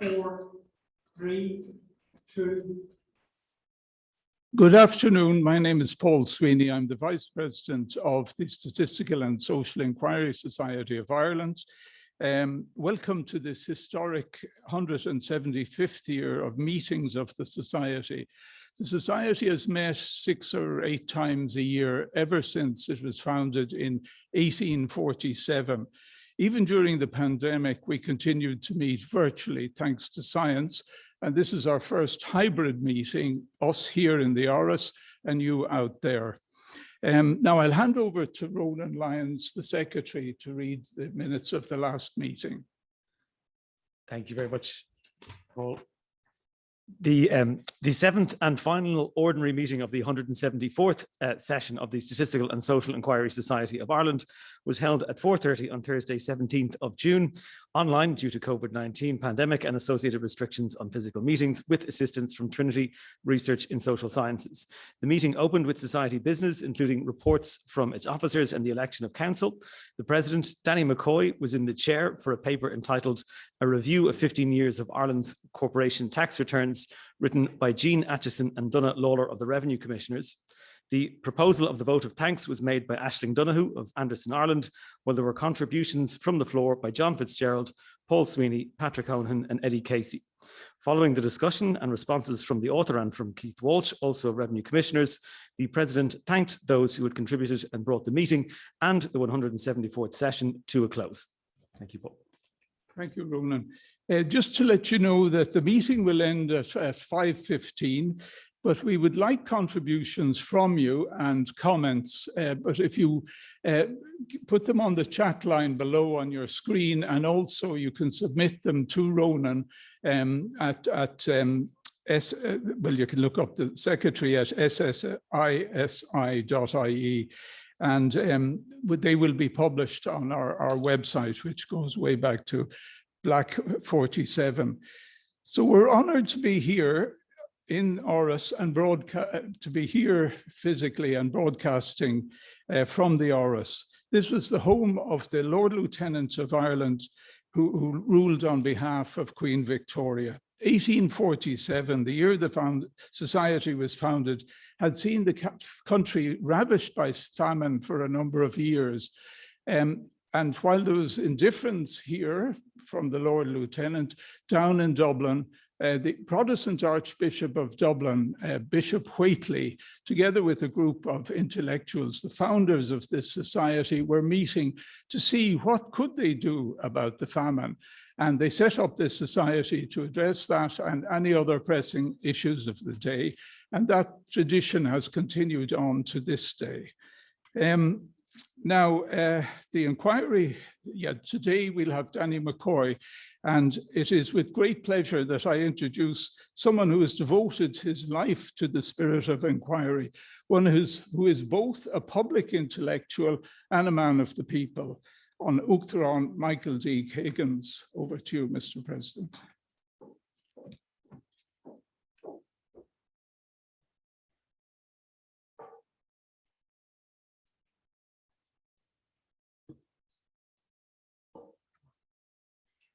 4, 3, 2. Good afternoon. My name is Paul Sweeney. I'm the Vice President of the Statistical and Social Inquiry Society of Ireland. Welcome to this historic 175th year of meetings of the Society. The Society has met 6 or 8 times a year ever since it was founded in 1847. Even during the pandemic, we continued to meet virtually thanks to science. And this is our first hybrid meeting, us here in the Aras and you out there. Now I'll hand over to Ronan Lyons, the Secretary, to read the minutes of the last meeting. Thank you very much, Paul. The 7th and final ordinary meeting of the 174th session of the Statistical and Social Inquiry Society of Ireland was held at 4:30 on Thursday, 17th of June, online due to COVID-19 pandemic and associated restrictions on physical meetings, with assistance from Trinity Research in Social Sciences. The meeting opened with Society business, including reports from its officers and the election of council. The President, Danny McCoy, was in the chair for a paper entitled A Review of 15 Years of Ireland's Corporation Tax Returns, written by Jean Aitchison and Donna Lawler of the Revenue Commissioners. The proposal of the vote of thanks was made by Aisling Donoghue of Anderson, Ireland, while there were contributions from the floor by John Fitzgerald, Paul Sweeney, Patrick Honahan and Eddie Casey. Following the discussion and responses from the author and from Keith Walsh, also of Revenue Commissioners, the President thanked those who had contributed and brought the meeting and the 174th session to a close. Thank you, Paul. Thank you, Ronan. Just to let you know that the meeting will end at 5:15, but we would like contributions from you and comments. But if you put them on the chat line below on your screen, and also you can submit them to Ronan well, you can look up the Secretary at SSISI.ie. And they will be published on our website, which goes way back to Black 47. So we're honored to be here in Aras and to be here physically and broadcasting from the Aras. This was the home of the Lord Lieutenant of Ireland who ruled on behalf of Queen Victoria. 1847, the year the Society was founded, had seen the country ravished by famine for a number of years. And while there was indifference here from the Lord Lieutenant, down in Dublin, the Protestant Archbishop of Dublin, Bishop Whately, together with a group of intellectuals, the founders of this society, were meeting to see what could they do about the famine. And they set up this society to address that and any other pressing issues of the day. And that tradition has continued on to this day. Now, the inquiry, today we'll have Danny McCoy, and it is with great pleasure that I introduce someone who has devoted his life to the spirit of inquiry, one who is both a public intellectual and a man of the people. An Uachtarán, Michael D. Higgins. Over to you, Mr. President.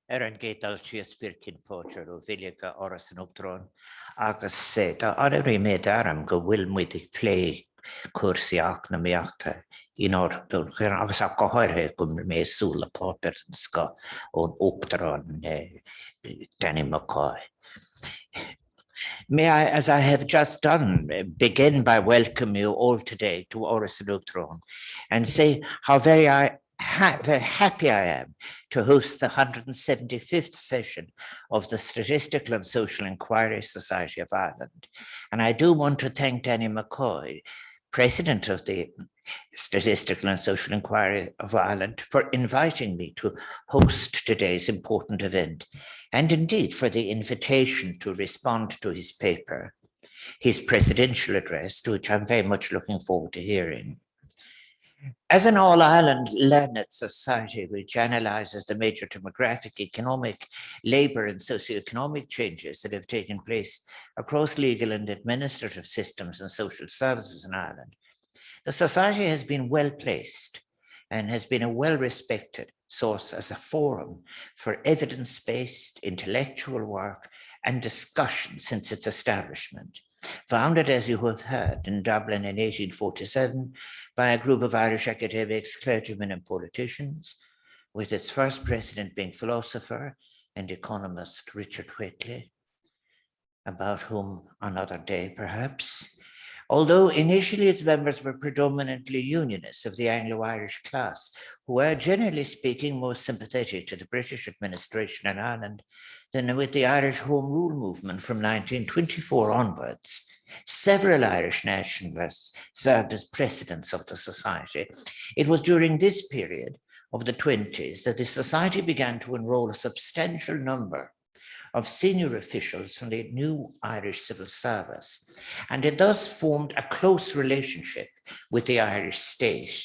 An gédal sias firkin fócher o vilja Aras An Uachatarain agus sé da anri me daram go bhfuil muid ag phlé cuasaíach na meachta in order agus a gohairthe go mé súla pápir an sca ón Uachtarán Danny McCoy. May I, as I have just done, begin by welcoming you all today to Aras An Uachatarain and say how very happy I am to host the 175th session of the Statistical and Social Inquiry Society of Ireland. And I do want to thank Danny McCoy, President of the Statistical and Social Inquiry of Ireland, for inviting me to host today's important event, and indeed for the invitation to respond to his paper, his presidential address, to which I'm very much looking forward to hearing. As an all-Ireland learned society which analyses the major demographic, economic, labour and socio-economic changes that have taken place across legal and administrative systems and social services in Ireland, the society has been well placed and has been a well-respected source as a forum for evidence-based intellectual work and discussion since its establishment. Founded, as you have heard, in Dublin in 1847 by a group of Irish academics, clergymen and politicians, with its first president being philosopher and economist Richard Whitley, about whom another day perhaps. Although initially its members were predominantly unionists of the Anglo-Irish class, who were generally speaking more sympathetic to the British administration in Ireland than with the Irish Home Rule movement from 1924 onwards, several Irish nationalists served as presidents of the Society. It was during this period of the 20s that the Society began to enroll a substantial number of senior officials from the new Irish civil service, and it thus formed a close relationship with the Irish state.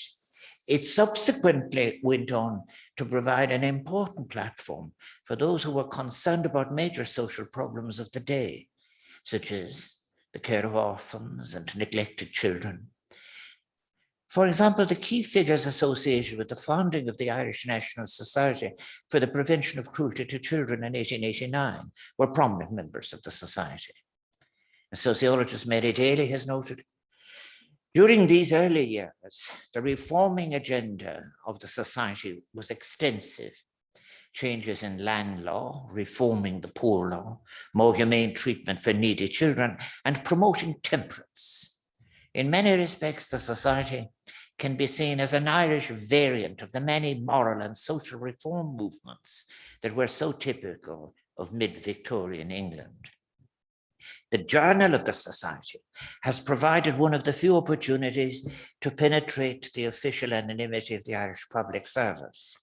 It subsequently went on to provide an important platform for those who were concerned about major social problems of the day, such as the care of orphans and neglected children. For example, the key figures associated with the founding of the Irish National Society for the Prevention of Cruelty to Children in 1889 were prominent members of the Society. The sociologist Mary Daly has noted, during these early years, the reforming agenda of the Society was extensive. Changes in land law, reforming the poor law, more humane treatment for needy children, and promoting temperance. In many respects, the Society can be seen as an Irish variant of the many moral and social reform movements that were so typical of mid-Victorian England. The Journal of the Society has provided one of the few opportunities to penetrate the official anonymity of the Irish public service.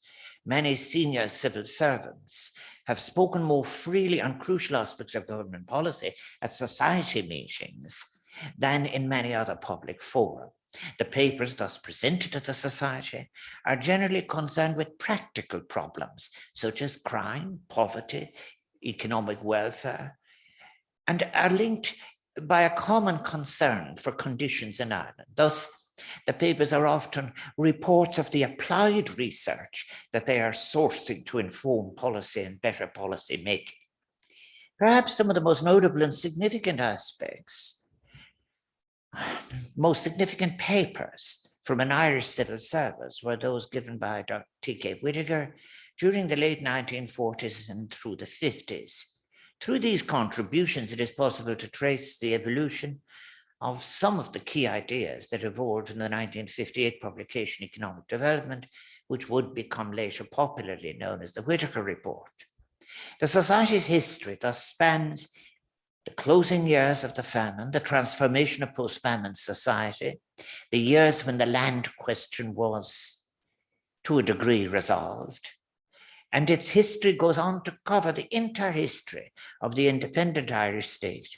Many senior civil servants have spoken more freely on crucial aspects of government policy at Society meetings than in many other public fora. The papers thus presented to the Society are generally concerned with practical problems such as crime, poverty, economic welfare, and are linked by a common concern for conditions in Ireland. Thus, the papers are often reports of the applied research that they are sourcing to inform policy and better policy making. Perhaps some of the most notable and significant aspects, most significant papers from an Irish civil service were those given by Dr. T.K. Whittaker during the late 1940s and through the 50s. Through these contributions, it is possible to trace the evolution of some of the key ideas that evolved in the 1958 publication Economic Development, which would become later popularly known as the Whittaker Report. The Society's history thus spans the closing years of the famine, the transformation of post-famine society, the years when the land question was, to a degree, resolved. And its history goes on to cover the entire history of the independent Irish state.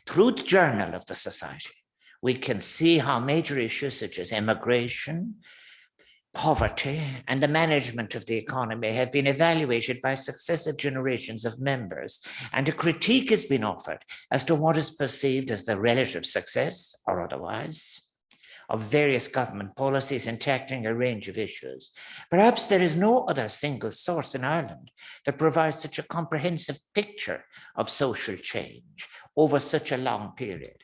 Through the Journal of the Society, we can see how major issues such as immigration, poverty, and the management of the economy have been evaluated by successive generations of members, and a critique has been offered as to what is perceived as the relative success, or otherwise, of various government policies in tackling a range of issues. Perhaps there is no other single source in Ireland that provides such a comprehensive picture of social change over such a long period.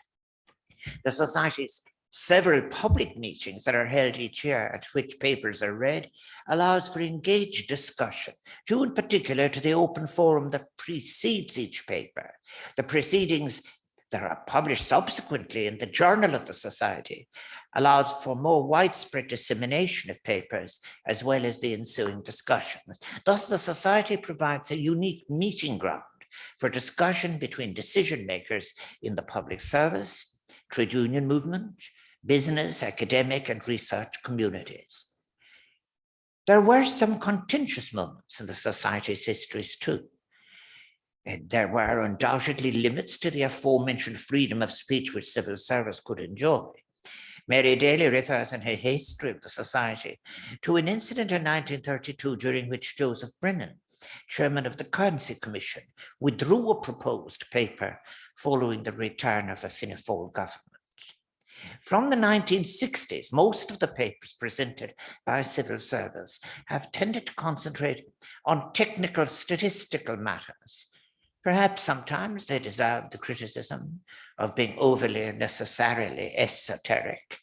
The Society's several public meetings that are held each year at which papers are read allows for engaged discussion, due in particular to the open forum that precedes each paper. The proceedings that are published subsequently in the Journal of the Society allows for more widespread dissemination of papers as well as the ensuing discussions. Thus, the Society provides a unique meeting ground for discussion between decision makers in the public service, trade union movement, business, academic, and research communities. There were some contentious moments in the Society's histories too. And there were undoubtedly limits to the aforementioned freedom of speech which civil service could enjoy. Mary Daly refers in her history of the Society to an incident in 1932 during which Joseph Brennan, chairman of the Currency Commission, withdrew a proposed paper following the return of a Fianna Fáil government. From the 1960s, most of the papers presented by civil servants have tended to concentrate on technical statistical matters. Perhaps sometimes they deserve the criticism of being overly and necessarily esoteric.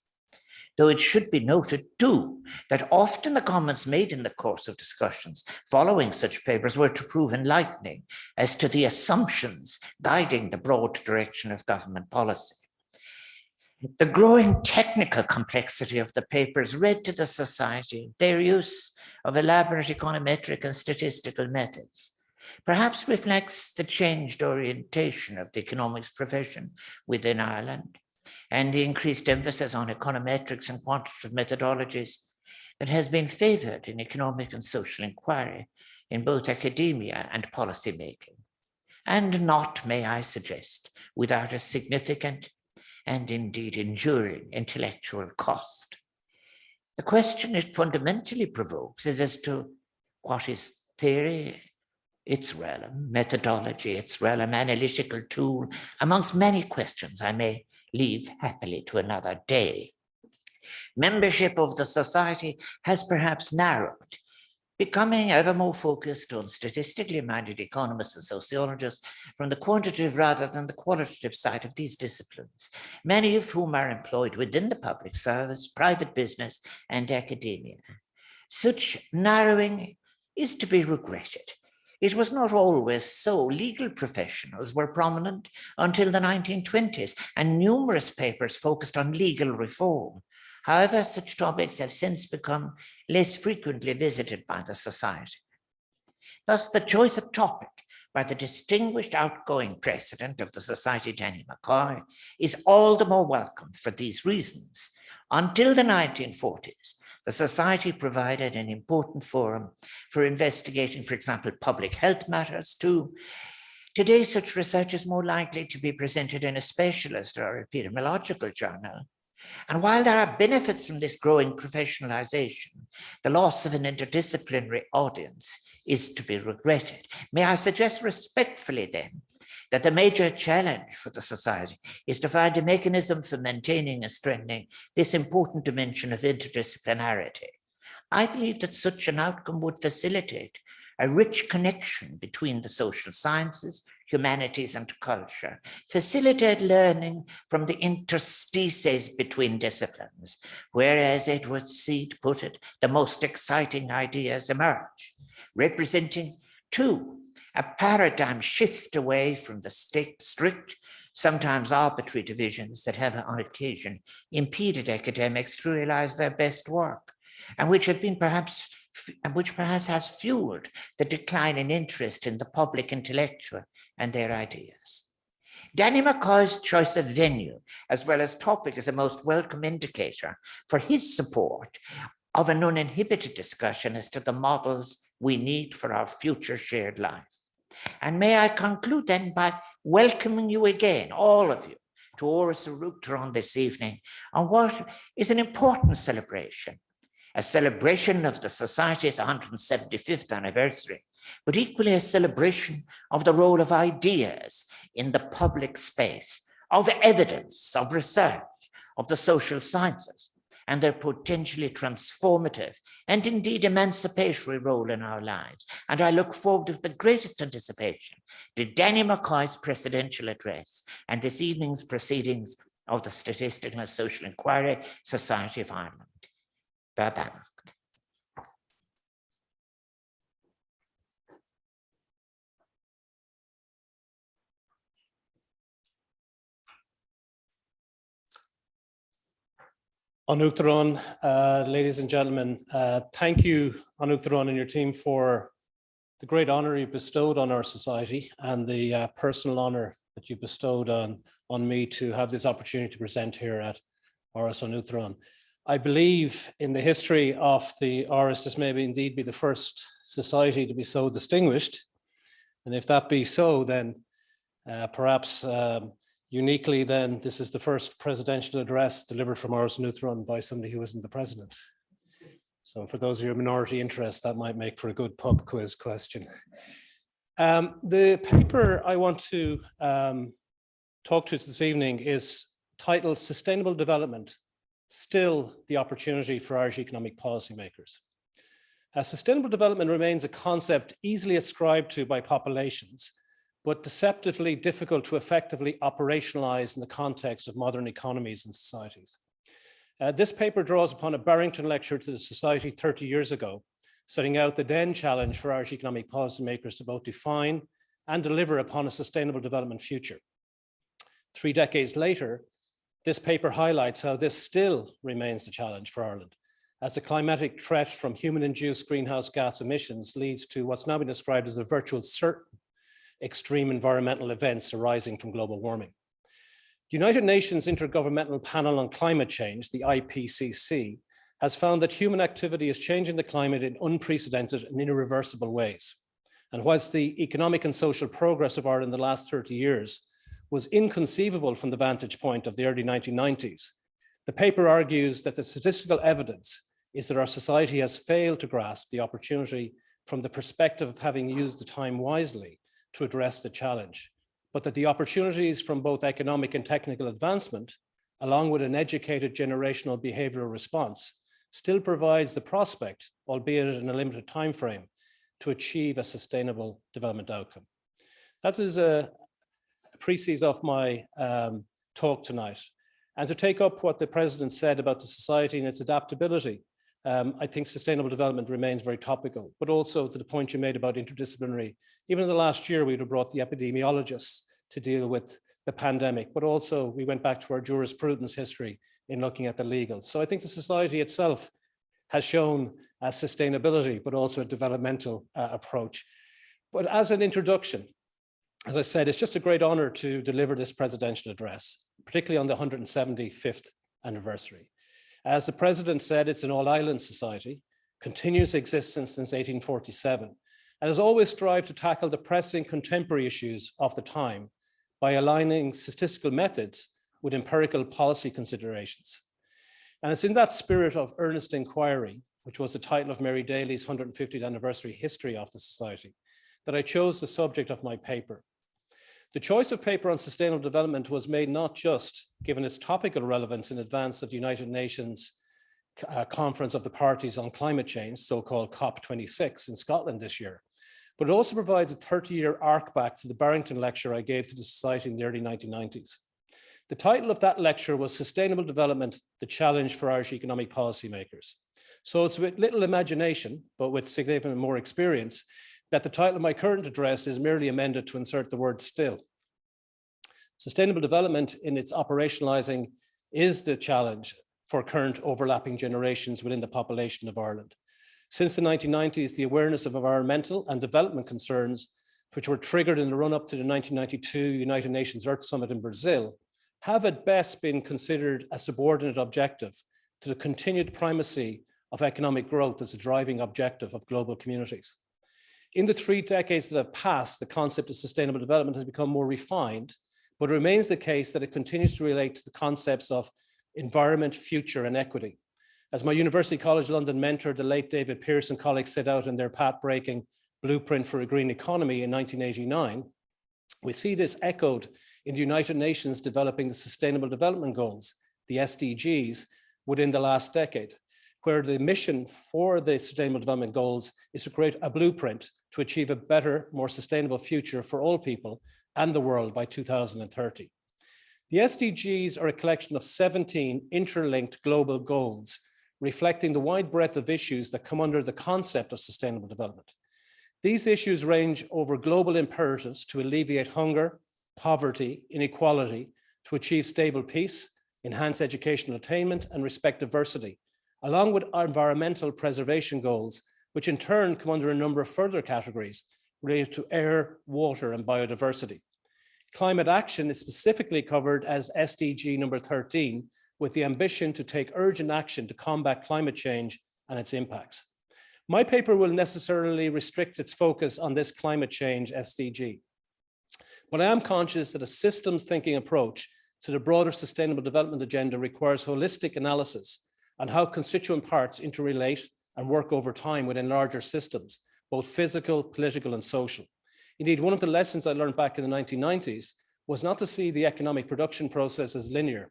Though it should be noted too that often the comments made in the course of discussions following such papers were to prove enlightening as to the assumptions guiding the broad direction of government policy. The growing technical complexity of the papers read to the society their use of elaborate econometric and statistical methods perhaps reflects the changed orientation of the economics profession within Ireland and the increased emphasis on econometrics and quantitative methodologies that has been favoured in economic and social inquiry in both academia and policy making, and not, may I suggest, without a significant and indeed enduring intellectual cost. The question it fundamentally provokes is as to what is theory, its realm, methodology, its realm, analytical tool, amongst many questions I may leave happily to another day. Membership of the society has perhaps narrowed, becoming ever more focused on statistically minded economists and sociologists from the quantitative rather than the qualitative side of these disciplines, many of whom are employed within the public service, private business, and academia. Such narrowing is to be regretted. It was not always so. Legal professionals were prominent until the 1920s, and numerous papers focused on legal reform. However, such topics have since become less frequently visited by the society. Thus, the choice of topic by the distinguished outgoing president of the society, Danny McCoy, is all the more welcome for these reasons. Until the 1940s, the society provided an important forum for investigating, for example, public health matters too. Today, such research is more likely to be presented in a specialist or epidemiological journal. And while there are benefits from this growing professionalization, the loss of an interdisciplinary audience is to be regretted. May I suggest respectfully then that the major challenge for the society is to find a mechanism for maintaining and strengthening this important dimension of interdisciplinarity. I believe that such an outcome would facilitate a rich connection between the social sciences, humanities, and culture, facilitate learning from the interstices between disciplines, whereas Edward Seed put it, the most exciting ideas emerge, representing two, a paradigm shift away from the strict, sometimes arbitrary divisions that have on occasion impeded academics to realize their best work, and which perhaps has fueled the decline in interest in the public intellectual and their ideas. Danny McCoy's choice of venue as well as topic is a most welcome indicator for his support of an uninhibited discussion as to the models we need for our future shared life. And may I conclude then by welcoming you again, all of you, to Aras An Uachatarain this evening on what is an important celebration, a celebration of the Society's 175th anniversary, but equally a celebration of the role of ideas in the public space, of evidence, of research, of the social sciences, and their potentially transformative and indeed emancipatory role in our lives. And I look forward with the greatest anticipation to Danny McCoy's presidential address and this evening's proceedings of the Statistical and Social Inquiry Society of Ireland. Bye-bye. An Uachatarain, ladies and gentlemen, thank you, An Uachatarain and your team, for the great honour you bestowed on our society and the personal honour that you bestowed on me to have this opportunity to present here at Aras An Uachatarain. I believe in the history of the Aras, this may indeed be the first society to be so distinguished. And if that be so, then perhaps uniquely, then this is the first presidential address delivered from Aras An Uachatarain by somebody who isn't the president. So for those of you with minority interest, that might make for a good pub quiz question. The paper I want to talk to this evening is titled Sustainable Development, Still the Opportunity for Irish Economic Policymakers. Sustainable development remains a concept easily ascribed to by populations, but deceptively difficult to effectively operationalize in the context of modern economies and societies. This paper draws upon a Barrington lecture to the Society 30 years ago, setting out the then challenge for Irish economic policymakers to both define and deliver upon a sustainable development future. 3 decades later, this paper highlights how this still remains the challenge for Ireland, as the climatic threat from human-induced greenhouse gas emissions leads to what's now been described as a virtual certain extreme environmental events arising from global warming. The United Nations Intergovernmental Panel on Climate Change, the IPCC, has found that human activity is changing the climate in unprecedented and irreversible ways. And whilst the economic and social progress of Ireland in the last 30 years was inconceivable from the vantage point of the early 1990s, the paper argues that the statistical evidence is that our society has failed to grasp the opportunity from the perspective of having used the time wisely to address the challenge, but that the opportunities from both economic and technical advancement, along with an educated generational behavioral response, still provides the prospect, albeit in a limited time frame, to achieve a sustainable development outcome. That is a précis of my talk tonight. And to take up what the President said about the society and its adaptability, I think sustainable development remains very topical, but also to the point you made about interdisciplinary. Even in the last year, we would have brought the epidemiologists to deal with the pandemic, but also we went back to our jurisprudence history in looking at the legals. So I think the society itself has shown a sustainability, but also a developmental approach. But as an introduction, as I said, it's just a great honor to deliver this presidential address, particularly on the 175th anniversary. As the President said, it's an all-island society, continues existence since 1847, and has always strived to tackle the pressing contemporary issues of the time by aligning statistical methods with empirical policy considerations. And it's in that spirit of earnest inquiry, which was the title of Mary Daly's 150th anniversary history of the Society, that I chose the subject of my paper. The choice of paper on sustainable development was made not just given its topical relevance in advance of the United Nations Conference of the Parties on Climate Change, so-called COP26 in Scotland this year, but it also provides a 30-year arc back to the Barrington lecture I gave to the Society in the early 1990s. The title of that lecture was Sustainable Development, the Challenge for Irish Economic Policymakers. So it's with little imagination, but with significantly more experience, that the title of my current address is merely amended to insert the word still. Sustainable development in its operationalizing is the challenge for current overlapping generations within the population of Ireland. Since the 1990s, the awareness of environmental and development concerns, which were triggered in the run-up to the 1992 United Nations Earth Summit in Brazil, have at best been considered a subordinate objective to the continued primacy of economic growth as a driving objective of global communities. In the 3 decades that have passed, the concept of sustainable development has become more refined, but it remains the case that it continues to relate to the concepts of environment, future, and equity. As my University College London mentor, the late David Pearce and colleagues set out in their path-breaking Blueprint for a Green Economy in 1989, we see this echoed in the United Nations developing the Sustainable Development Goals, the SDGs, within the last decade, where the mission for the Sustainable Development Goals is to create a blueprint to achieve a better, more sustainable future for all people and the world by 2030. The SDGs are a collection of 17 interlinked global goals, reflecting the wide breadth of issues that come under the concept of sustainable development. These issues range over global imperatives to alleviate hunger, poverty, inequality, to achieve stable peace, enhance educational attainment, and respect diversity, along with our environmental preservation goals, which in turn come under a number of further categories related to air, water, and biodiversity. Climate action is specifically covered as SDG number 13, with the ambition to take urgent action to combat climate change and its impacts. My paper will necessarily restrict its focus on this climate change SDG, but I am conscious that a systems thinking approach to the broader sustainable development agenda requires holistic analysis on how constituent parts interrelate and work over time within larger systems, both physical, political, and social. Indeed, one of the lessons I learned back in the 1990s was not to see the economic production process as linear,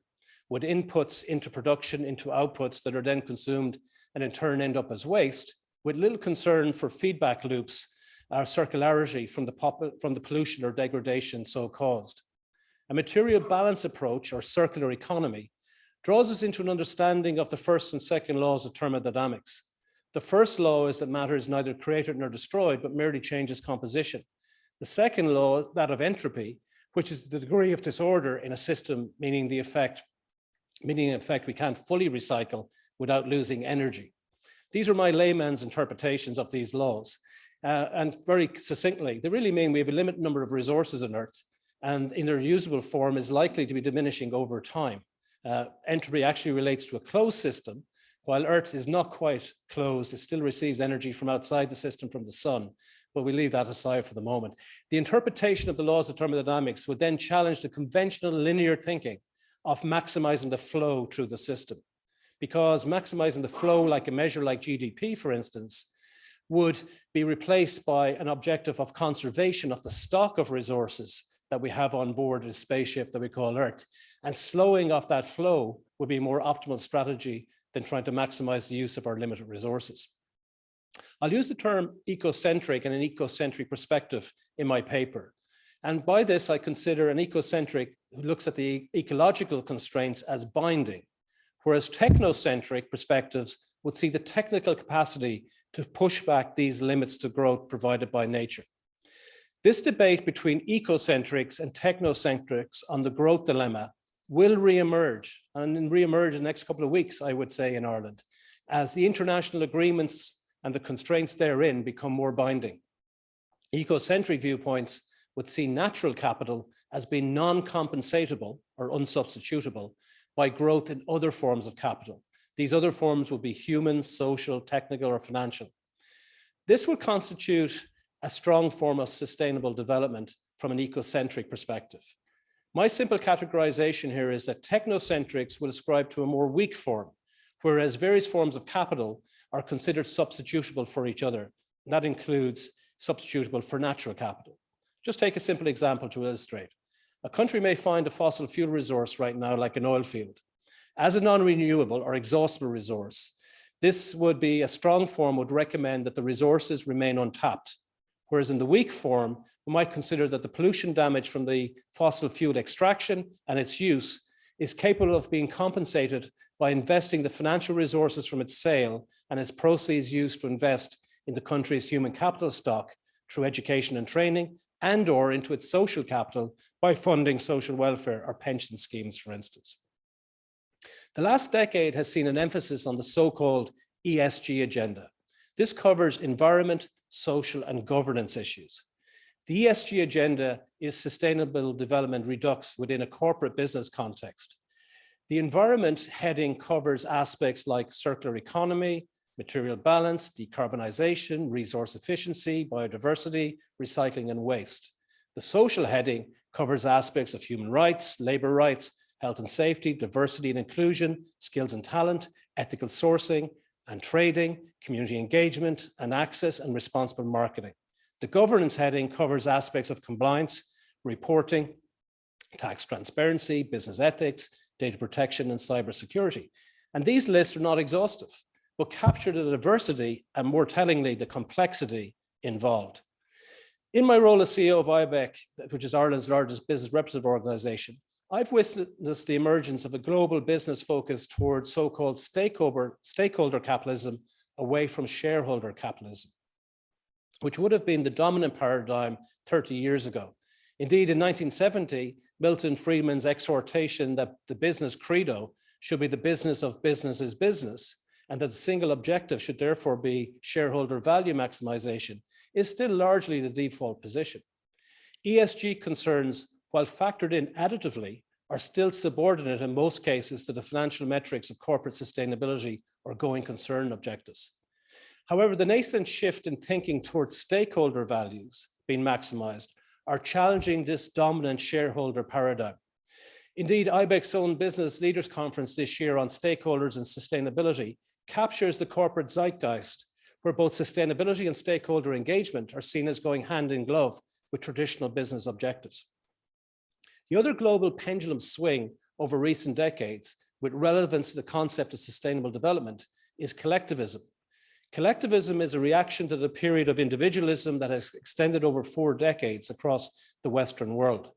with inputs into production, into outputs that are then consumed and in turn end up as waste, with little concern for feedback loops or circularity from the pollution or degradation so caused. A material balance approach or circular economy draws us into an understanding of the first and second laws of thermodynamics. The first law is that matter is neither created nor destroyed, but merely changes composition. The second law, that of entropy, which is the degree of disorder in a system, meaning in effect we can't fully recycle without losing energy. These are my layman's interpretations of these laws. And very succinctly, they really mean we have a limited number of resources on Earth, and in their usable form is likely to be diminishing over time. Entropy actually relates to a closed system. While Earth is not quite closed, it still receives energy from outside the system, from the sun, but we leave that aside for the moment. The interpretation of the laws of thermodynamics would then challenge the conventional linear thinking of maximizing the flow through the system, because maximizing the flow, like a measure like GDP, for instance, would be replaced by an objective of conservation of the stock of resources that we have on board a spaceship that we call Earth. And slowing off that flow would be a more optimal strategy than trying to maximize the use of our limited resources. I'll use the term ecocentric and an ecocentric perspective in my paper. And by this, I consider an ecocentric who looks at the ecological constraints as binding, whereas technocentric perspectives would see the technical capacity to push back these limits to growth provided by nature. This debate between ecocentrics and technocentrics on the growth dilemma will reemerge, and reemerge in the next couple of weeks, I would say, in Ireland, as the international agreements and the constraints therein become more binding. Ecocentric viewpoints would see natural capital as being non-compensatable or unsubstitutable by growth in other forms of capital. These other forms would be human, social, technical, or financial. This would constitute a strong form of sustainable development from an ecocentric perspective. My simple categorization here is that technocentrics will ascribe to a more weak form, whereas various forms of capital are considered substitutable for each other. And that includes substitutable for natural capital. Just take a simple example to illustrate. A country may find a fossil fuel resource right now, like an oil field, as a non-renewable or exhaustible resource. This would be a strong form would recommend that the resources remain untapped. Whereas in the weak form, we might consider that the pollution damage from the fossil fuel extraction and its use is capable of being compensated by investing the financial resources from its sale and its proceeds used to invest in the country's human capital stock through education and training, and or into its social capital by funding social welfare or pension schemes, for instance. The last decade has seen an emphasis on the so-called ESG agenda. This covers environment, social, and governance issues. The ESG agenda is sustainable development redux within a corporate business context. The environment heading covers aspects like circular economy, material balance, decarbonization, resource efficiency, biodiversity, recycling, and waste. The social heading covers aspects of human rights, labor rights, health and safety, diversity and inclusion, skills and talent, ethical sourcing and trading, community engagement and access, and responsible marketing. The governance heading covers aspects of compliance, reporting, tax transparency, business ethics, data protection, and cybersecurity. And these lists are not exhaustive, but capture the diversity and, more tellingly, the complexity involved. In my role as CEO of IBEC, which is Ireland's largest business representative organization, I've witnessed the emergence of a global business focus towards so-called stakeholder capitalism away from shareholder capitalism, which would have been the dominant paradigm 30 years ago. Indeed, in 1970, Milton Friedman's exhortation that the business credo should be the business of business is business, and that the single objective should therefore be shareholder value maximization, is still largely the default position. ESG concerns, while factored in additively, are still subordinate in most cases to the financial metrics of corporate sustainability or going concern objectives. However, the nascent shift in thinking towards stakeholder values being maximized are challenging this dominant shareholder paradigm. Indeed, IBEC's own Business Leaders Conference this year on stakeholders and sustainability captures the corporate zeitgeist, where both sustainability and stakeholder engagement are seen as going hand in glove with traditional business objectives. The other global pendulum swing over recent decades with relevance to the concept of sustainable development is collectivism. Collectivism is a reaction to the period of individualism that has extended over 4 decades across the Western world.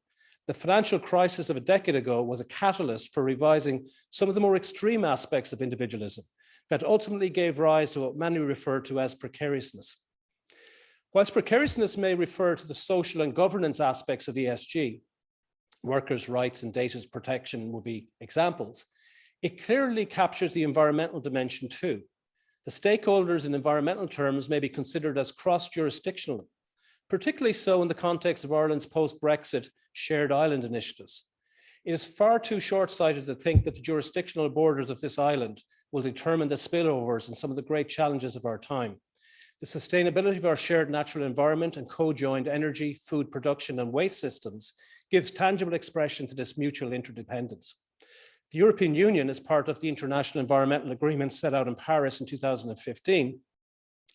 The financial crisis of a decade ago was a catalyst for revising some of the more extreme aspects of individualism that ultimately gave rise to what many refer to as precariousness. Whilst precariousness may refer to the social and governance aspects of ESG, workers' rights and data protection will be examples, it clearly captures the environmental dimension too. The stakeholders in environmental terms may be considered as cross-jurisdictional, particularly so in the context of Ireland's post-Brexit shared island initiatives. It is far too short-sighted to think that the jurisdictional borders of this island will determine the spillovers and some of the great challenges of our time. The sustainability of our shared natural environment and co-joined energy, food production and waste systems gives tangible expression to this mutual interdependence. The European Union, as part of the international environmental agreement set out in Paris in 2015,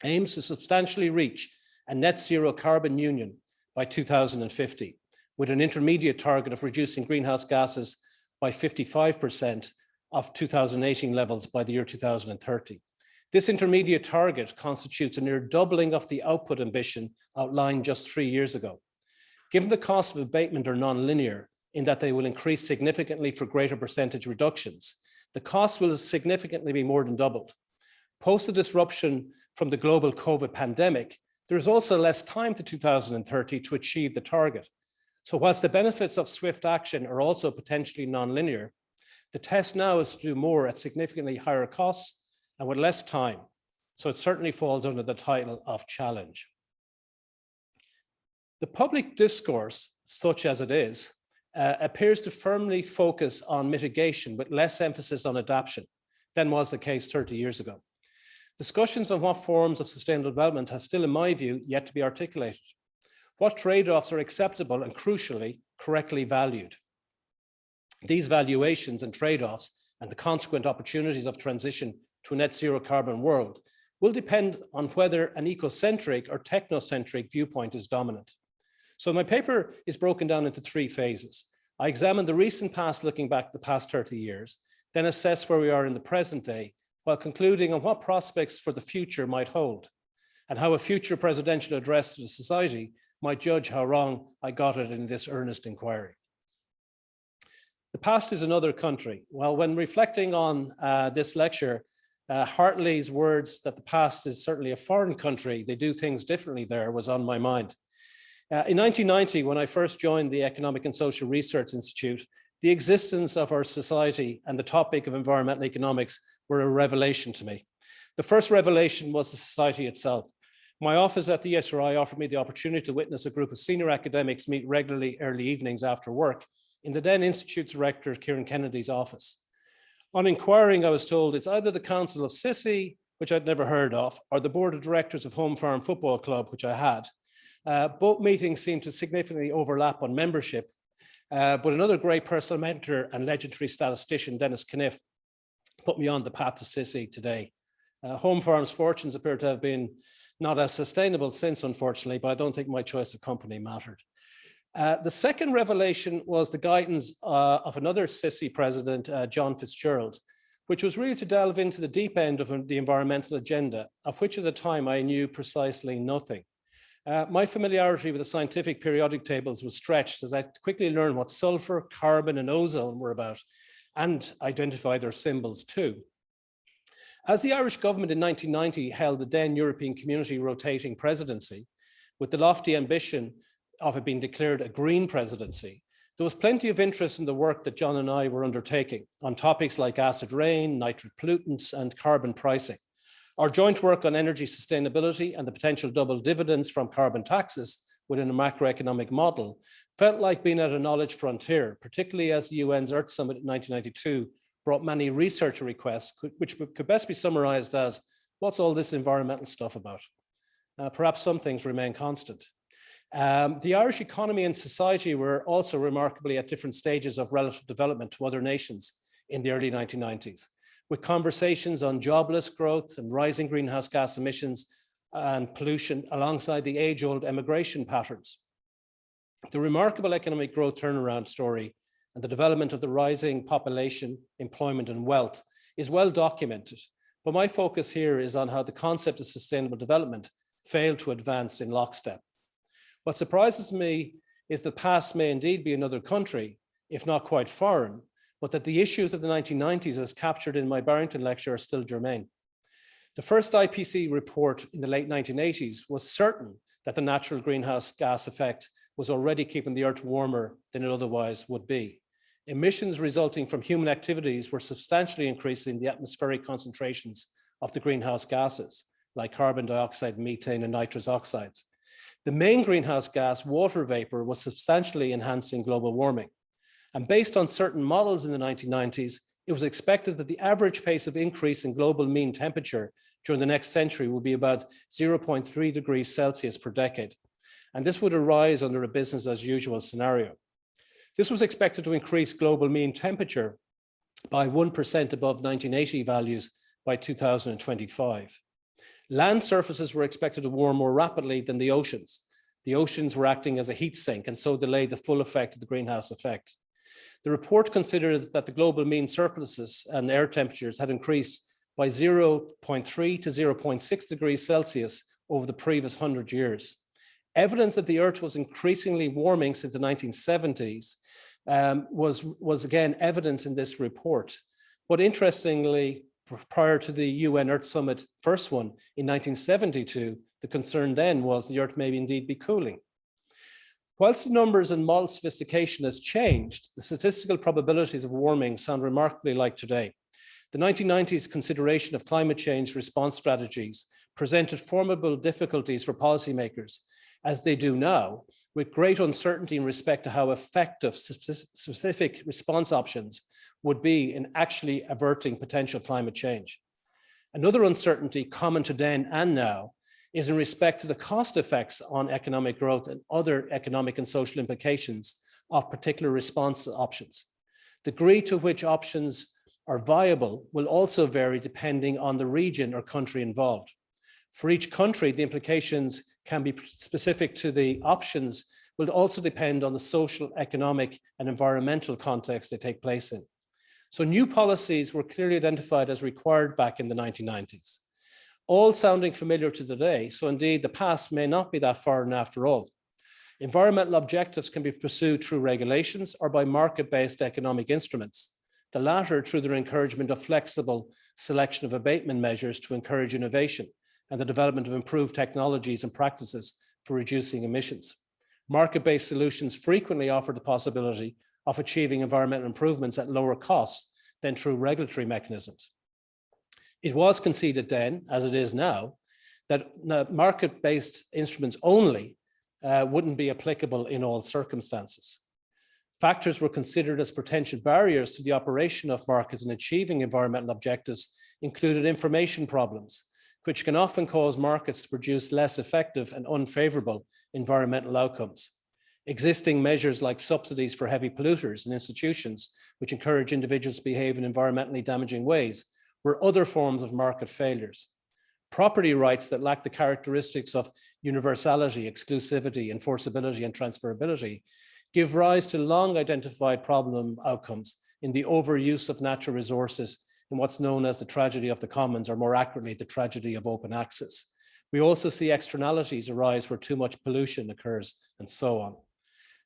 aims to substantially reach a net zero carbon union by 2050, with an intermediate target of reducing greenhouse gases by 55% of 2018 levels by the year 2030. This intermediate target constitutes a near doubling of the output ambition outlined just 3 years ago. Given the costs of abatement are non-linear, in that they will increase significantly for greater percentage reductions, the cost will significantly be more than doubled. Post the disruption from the global COVID pandemic, there is also less time to 2030 to achieve the target. So whilst the benefits of swift action are also potentially non-linear, the test now is to do more at significantly higher costs and with less time. So it certainly falls under the title of challenge. The public discourse, such as it is, appears to firmly focus on mitigation with less emphasis on adaptation than was the case 30 years ago. Discussions on what forms of sustainable development have still, in my view, yet to be articulated. What trade-offs are acceptable and, crucially, correctly valued? These valuations and trade-offs and the consequent opportunities of transition to a net zero carbon world will depend on whether an ecocentric or technocentric viewpoint is dominant. So my paper is broken down into 3 phases. I examine the recent past, looking back the past 30 years, then assess where we are in the present day, while concluding on what prospects for the future might hold, and how a future presidential address to the society might judge how wrong I got it in this earnest inquiry. The past is another country. Well, when reflecting on this lecture, Hartley's words that the past is certainly a foreign country, they do things differently there, was on my mind. In 1990, when I first joined the Economic and Social Research Institute, the existence of our society and the topic of environmental economics were a revelation to me. The first revelation was the society itself. My office at the ESRI offered me the opportunity to witness a group of senior academics meet regularly early evenings after work in the then Institute Director Kieran Kennedy's office. On inquiring, I was told it's either the Council of SSISI, which I'd never heard of, or the Board of Directors of Home Farm Football Club, which I had. Both meetings seemed to significantly overlap on membership, but another great personal mentor and legendary statistician, Dennis Caniff, put me on the path to SSISI today. Home Farm's fortunes appear to have been not as sustainable since, unfortunately, but I don't think my choice of company mattered. The second revelation was the guidance of another SSISI president, John Fitzgerald, which was really to delve into the deep end of the environmental agenda, of which at the time I knew precisely nothing. My familiarity with the scientific periodic tables was stretched as I quickly learned what sulfur, carbon, and ozone were about, and identify their symbols too. As the Irish government in 1990 held the then European Community rotating presidency, with the lofty ambition of it being declared a green presidency, there was plenty of interest in the work that John and I were undertaking on topics like acid rain, nitrate pollutants, and carbon pricing. Our joint work on energy sustainability and the potential double dividends from carbon taxes within a macroeconomic model felt like being at a knowledge frontier, particularly as the UN's Earth Summit in 1992 brought many research requests, which could best be summarized as, what's all this environmental stuff about? Perhaps some things remain constant. The Irish economy and society were also remarkably at different stages of relative development to other nations in the early 1990s, with conversations on jobless growth and rising greenhouse gas emissions and pollution alongside the age-old emigration patterns. The remarkable economic growth turnaround story, and the development of the rising population, employment, and wealth is well documented. But my focus here is on how the concept of sustainable development failed to advance in lockstep. What surprises me is that past may indeed be another country, if not quite foreign, but that the issues of the 1990s as captured in my Barrington lecture are still germane. The first IPCC report in the late 1980s was certain that the natural greenhouse gas effect was already keeping the Earth warmer than it otherwise would be. Emissions resulting from human activities were substantially increasing the atmospheric concentrations of the greenhouse gases, like carbon dioxide, methane, and nitrous oxides. The main greenhouse gas, water vapor, was substantially enhancing global warming. And based on certain models in the 1990s, it was expected that the average pace of increase in global mean temperature during the next century will be about 0.3 degrees Celsius per decade. And this would arise under a business as usual scenario. This was expected to increase global mean temperature by 1% above 1980 values by 2025. Land surfaces were expected to warm more rapidly than the oceans. The oceans were acting as a heat sink and so delayed the full effect of the greenhouse effect. The report considered that the global mean surfaces and air temperatures had increased by 0.3 to 0.6 degrees Celsius over the previous 100 years. Evidence that the Earth was increasingly warming since the 1970s was again evidence in this report. But interestingly, prior to the UN Earth Summit, first one in 1972, the concern then was the Earth may indeed be cooling. Whilst the numbers and model sophistication has changed, the statistical probabilities of warming sound remarkably like today. The 1990s consideration of climate change response strategies presented formidable difficulties for policymakers, as they do now, with great uncertainty in respect to how effective specific response options would be in actually averting potential climate change. Another uncertainty common to then and now is in respect to the cost effects on economic growth and other economic and social implications of particular response options. The degree to which options are viable will also vary depending on the region or country involved. For each country, the implications can be specific to the options, will also depend on the social, economic, and environmental context they take place in. So new policies were clearly identified as required back in the 1990s. All sounding familiar to today, so indeed the past may not be that foreign after all. Environmental objectives can be pursued through regulations or by market-based economic instruments, the latter through their encouragement of flexible selection of abatement measures to encourage innovation and the development of improved technologies and practices for reducing emissions. Market-based solutions frequently offer the possibility of achieving environmental improvements at lower costs than through regulatory mechanisms. It was conceded then, as it is now, that market-based instruments only wouldn't be applicable in all circumstances. Factors were considered as potential barriers to the operation of markets in achieving environmental objectives included information problems, which can often cause markets to produce less effective and unfavorable environmental outcomes. Existing measures like subsidies for heavy polluters and institutions, which encourage individuals to behave in environmentally damaging ways, were other forms of market failures. Property rights that lack the characteristics of universality, exclusivity, enforceability, and transferability give rise to long identified problem outcomes in the overuse of natural resources in what's known as the tragedy of the commons, or more accurately, the tragedy of open access. We also see externalities arise where too much pollution occurs, and so on.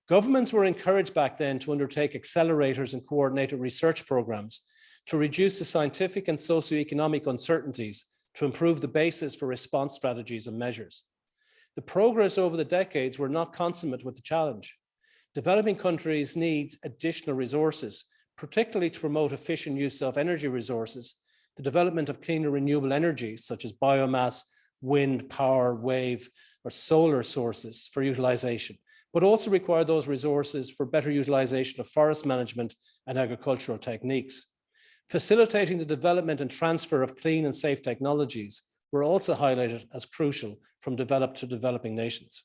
Governments were encouraged back then to undertake accelerators and coordinated research programs to reduce the scientific and socioeconomic uncertainties to improve the basis for response strategies and measures. The progress over the decades were not consummate with the challenge. Developing countries need additional resources, particularly to promote efficient use of energy resources, the development of cleaner renewable energies such as biomass, wind, power, wave, or solar sources for utilization, but also require those resources for better utilization of forest management and agricultural techniques. Facilitating the development and transfer of clean and safe technologies were also highlighted as crucial from developed to developing nations.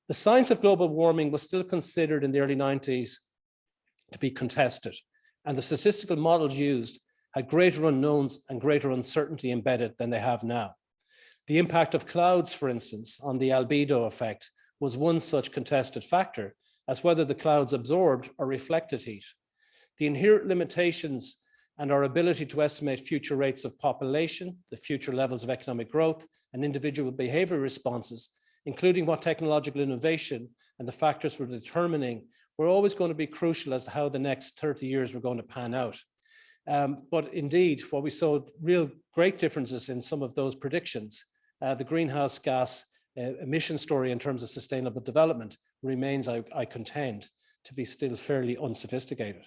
The science of global warming was still considered in the early 90s to be contested, and the statistical models used had greater unknowns and greater uncertainty embedded than they have now. The impact of clouds, for instance, on the albedo effect was one such contested factor, as whether the clouds absorbed or reflected heat. The inherent limitations and our ability to estimate future rates of population, the future levels of economic growth, and individual behavior responses, including what technological innovation and the factors we're determining, were always going to be crucial as to how the next 30 years were going to pan out. But indeed, what we saw real great differences in some of those predictions. The greenhouse gas emission story in terms of sustainable development remains, I contend, to be still fairly unsophisticated.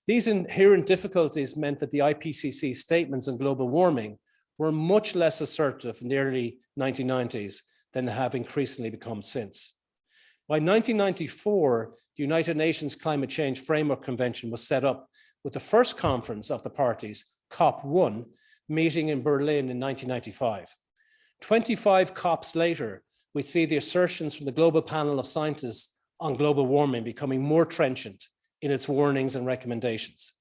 These inherent difficulties meant that the IPCC statements on global warming were much less assertive in the early 1990s than they have increasingly become since. By 1994, the United Nations Climate Change Framework Convention was set up with the first conference of the parties, COP1, meeting in Berlin in 1995. 25 COPs later, we see the assertions from the global panel of scientists on global warming becoming more trenchant in its warnings and recommendations.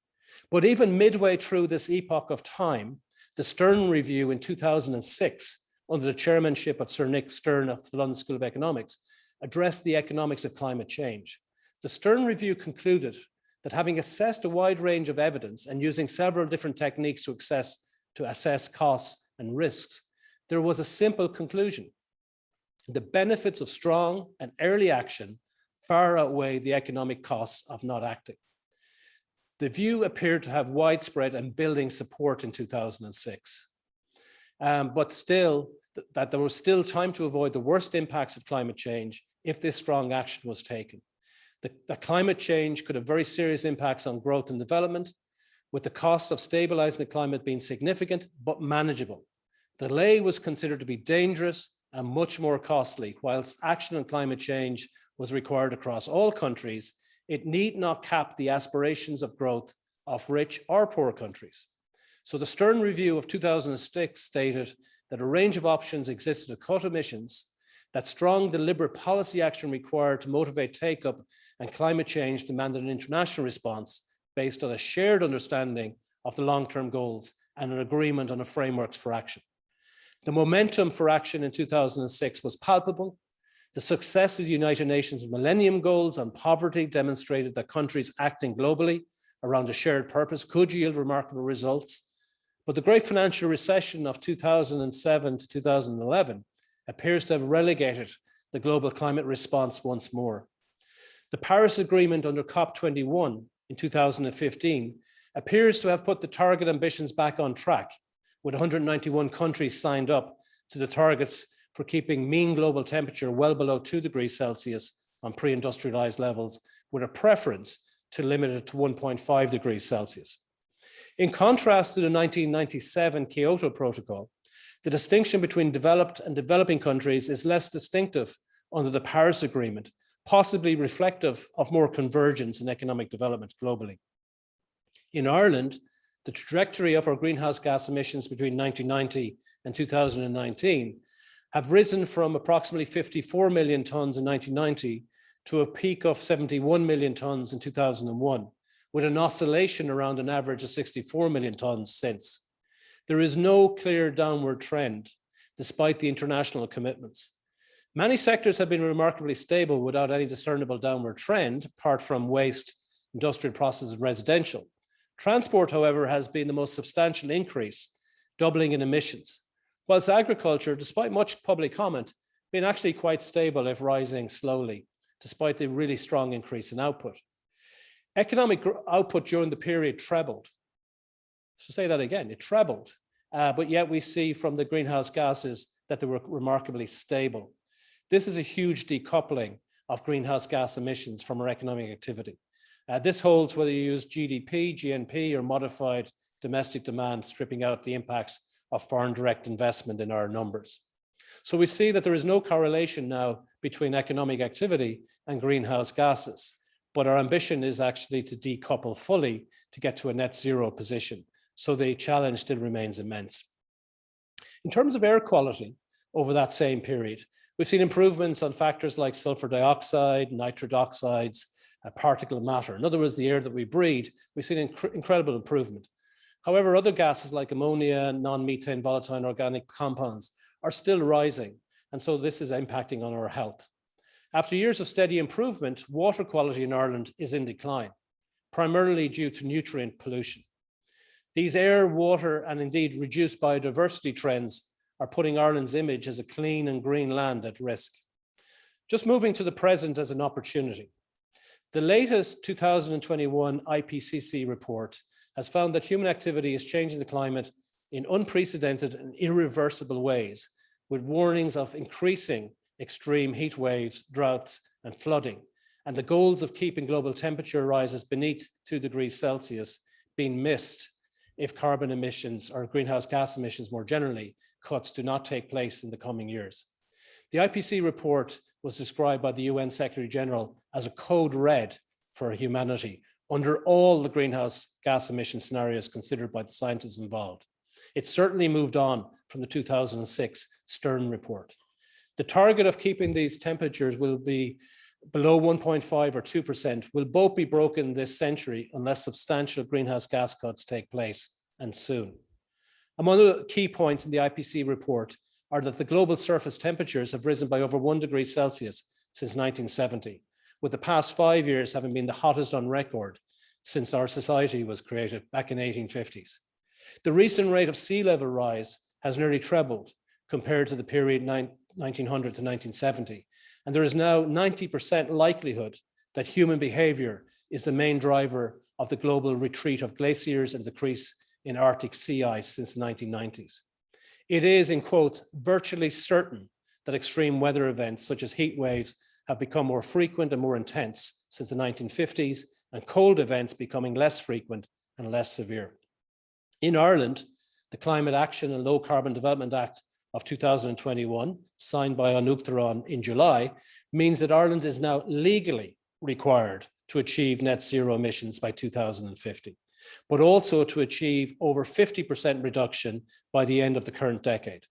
But even midway through this epoch of time, the Stern Review in 2006, under the chairmanship of Sir Nick Stern of the London School of Economics, addressed the economics of climate change. The Stern Review concluded that having assessed a wide range of evidence and using several different techniques to assess costs and risks, there was a simple conclusion. The benefits of strong and early action far outweigh the economic costs of not acting. The view appeared to have widespread and building support in 2006, but still, that there was still time to avoid the worst impacts of climate change if this strong action was taken. The climate change could have very serious impacts on growth and development, with the costs of stabilizing the climate being significant but manageable. Delay was considered to be dangerous and much more costly. Whilst action on climate change was required across all countries, it need not cap the aspirations of growth of rich or poor countries. So the Stern Review of 2006 stated that a range of options existed to cut emissions, that strong deliberate policy action required to motivate take-up, and climate change demanded an international response based on a shared understanding of the long-term goals and an agreement on a framework for action. The momentum for action in 2006 was palpable. The success of the United Nations Millennium Goals on poverty demonstrated that countries acting globally around a shared purpose could yield remarkable results. But the great financial recession of 2007 to 2011 appears to have relegated the global climate response once more. The Paris Agreement under COP21 in 2015 appears to have put the target ambitions back on track, with 191 countries signed up to the targets for keeping mean global temperature well below 2 degrees Celsius on pre-industrialized levels, with a preference to limit it to 1.5 degrees Celsius. In contrast to the 1997 Kyoto Protocol, the distinction between developed and developing countries is less distinctive under the Paris Agreement, possibly reflective of more convergence in economic development globally. In Ireland, the trajectory of our greenhouse gas emissions between 1990 and 2019 have risen from approximately 54 million tonnes in 1990 to a peak of 71 million tonnes in 2001, with an oscillation around an average of 64 million tonnes since. There is no clear downward trend, despite the international commitments. Many sectors have been remarkably stable without any discernible downward trend, apart from waste, industrial processes, and residential. Transport, however, has been the most substantial increase, doubling in emissions, whilst agriculture, despite much public comment, been actually quite stable if rising slowly, despite the really strong increase in output. Economic output during the period trebled. So say that again, it trebled, but yet we see from the greenhouse gases that they were remarkably stable. This is a huge decoupling of greenhouse gas emissions from our economic activity. This holds whether you use GDP, GNP, or modified domestic demand, stripping out the impacts of foreign direct investment in our numbers. So we see that there is no correlation now between economic activity and greenhouse gases, but our ambition is actually to decouple fully to get to a net zero position. So the challenge still remains immense. In terms of air quality over that same period, we've seen improvements on factors like sulfur dioxide, nitrous oxides, particulate matter. In other words, the air that we breathe, we've seen incredible improvement. However, other gases like ammonia, non-methane volatile organic compounds are still rising. And so this is impacting on our health. After years of steady improvement, water quality in Ireland is in decline, primarily due to nutrient pollution. These air, water, and indeed reduced biodiversity trends are putting Ireland's image as a clean and green land at risk. Just moving to the present as an opportunity. The latest 2021 IPCC report has found that human activity is changing the climate in unprecedented and irreversible ways, with warnings of increasing extreme heat waves, droughts, and flooding, and the goals of keeping global temperature rises beneath 2 degrees Celsius being missed if carbon emissions or greenhouse gas emissions more generally cuts do not take place in the coming years. The IPCC report was described by the UN Secretary General as a code red for humanity under all the greenhouse gas emission scenarios considered by the scientists involved. It certainly moved on from the 2006 Stern report. The target of keeping these temperatures will be below 1.5 or 2% will both be broken this century unless substantial greenhouse gas cuts take place, and soon. Among the key points in the IPCC report are that the global surface temperatures have risen by over 1 degree Celsius since 1970, with the past 5 years having been the hottest on record since our society was created back in the 1850s. The recent rate of sea level rise has nearly trebled compared to the period 1900 to 1970. And there is now 90% likelihood that human behavior is the main driver of the global retreat of glaciers and decrease in Arctic sea ice since the 1990s. It is, in quotes, virtually certain that extreme weather events such as heat waves have become more frequent and more intense since the 1950s, and cold events becoming less frequent and less severe. In Ireland, the Climate Action and Low Carbon Development Act of 2021, signed by An Uachatarain in July, means that Ireland is now legally required to achieve net zero emissions by 2050, but also to achieve over 50% reduction by the end of the current decade.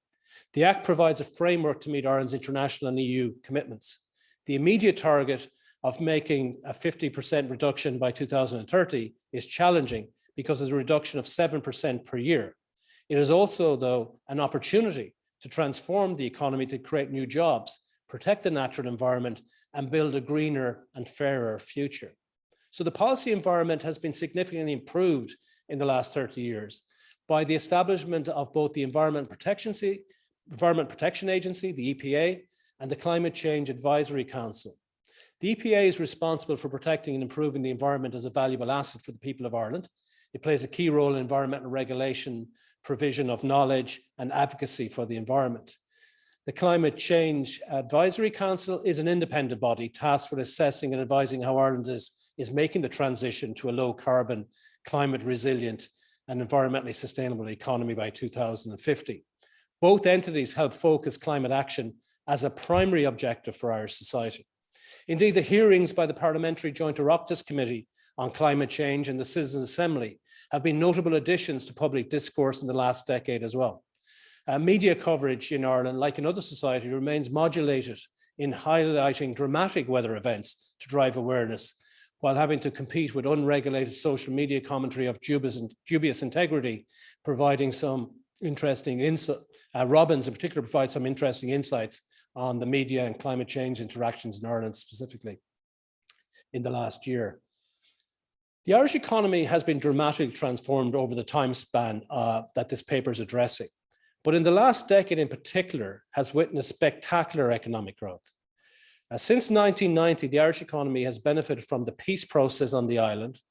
The Act provides a framework to meet Ireland's international and EU commitments. The immediate target of making a 50% reduction by 2030 is challenging because of a reduction of 7% per year. It is also, though, an opportunity to transform the economy to create new jobs, protect the natural environment, and build a greener and fairer future. So the policy environment has been significantly improved in the last 30 years by the establishment of both the Environment Protection Agency, the EPA, and the Climate Change Advisory Council. The EPA is responsible for protecting and improving the environment as a valuable asset for the people of Ireland. It plays a key role in environmental regulation, provision of knowledge, and advocacy for the environment. The Climate Change Advisory Council is an independent body tasked with assessing and advising how Ireland is making the transition to a low carbon, climate resilient, and environmentally sustainable economy by 2050. Both entities help focus climate action as a primary objective for Irish society. Indeed, the hearings by the Parliamentary Joint Oireachtas Committee on Climate Change and the Citizens' Assembly have been notable additions to public discourse in the last decade as well. Media coverage in Ireland, like in other societies, remains modulated in highlighting dramatic weather events to drive awareness, while having to compete with unregulated social media commentary of dubious integrity, providing some interesting insights. Robbins in particular provides some interesting insights on the media and climate change interactions in Ireland specifically in the last year. The Irish economy has been dramatically transformed over the time span that this paper is addressing, but in the last decade in particular has witnessed spectacular economic growth. Since 1990, the Irish economy has benefited from the peace process on the island,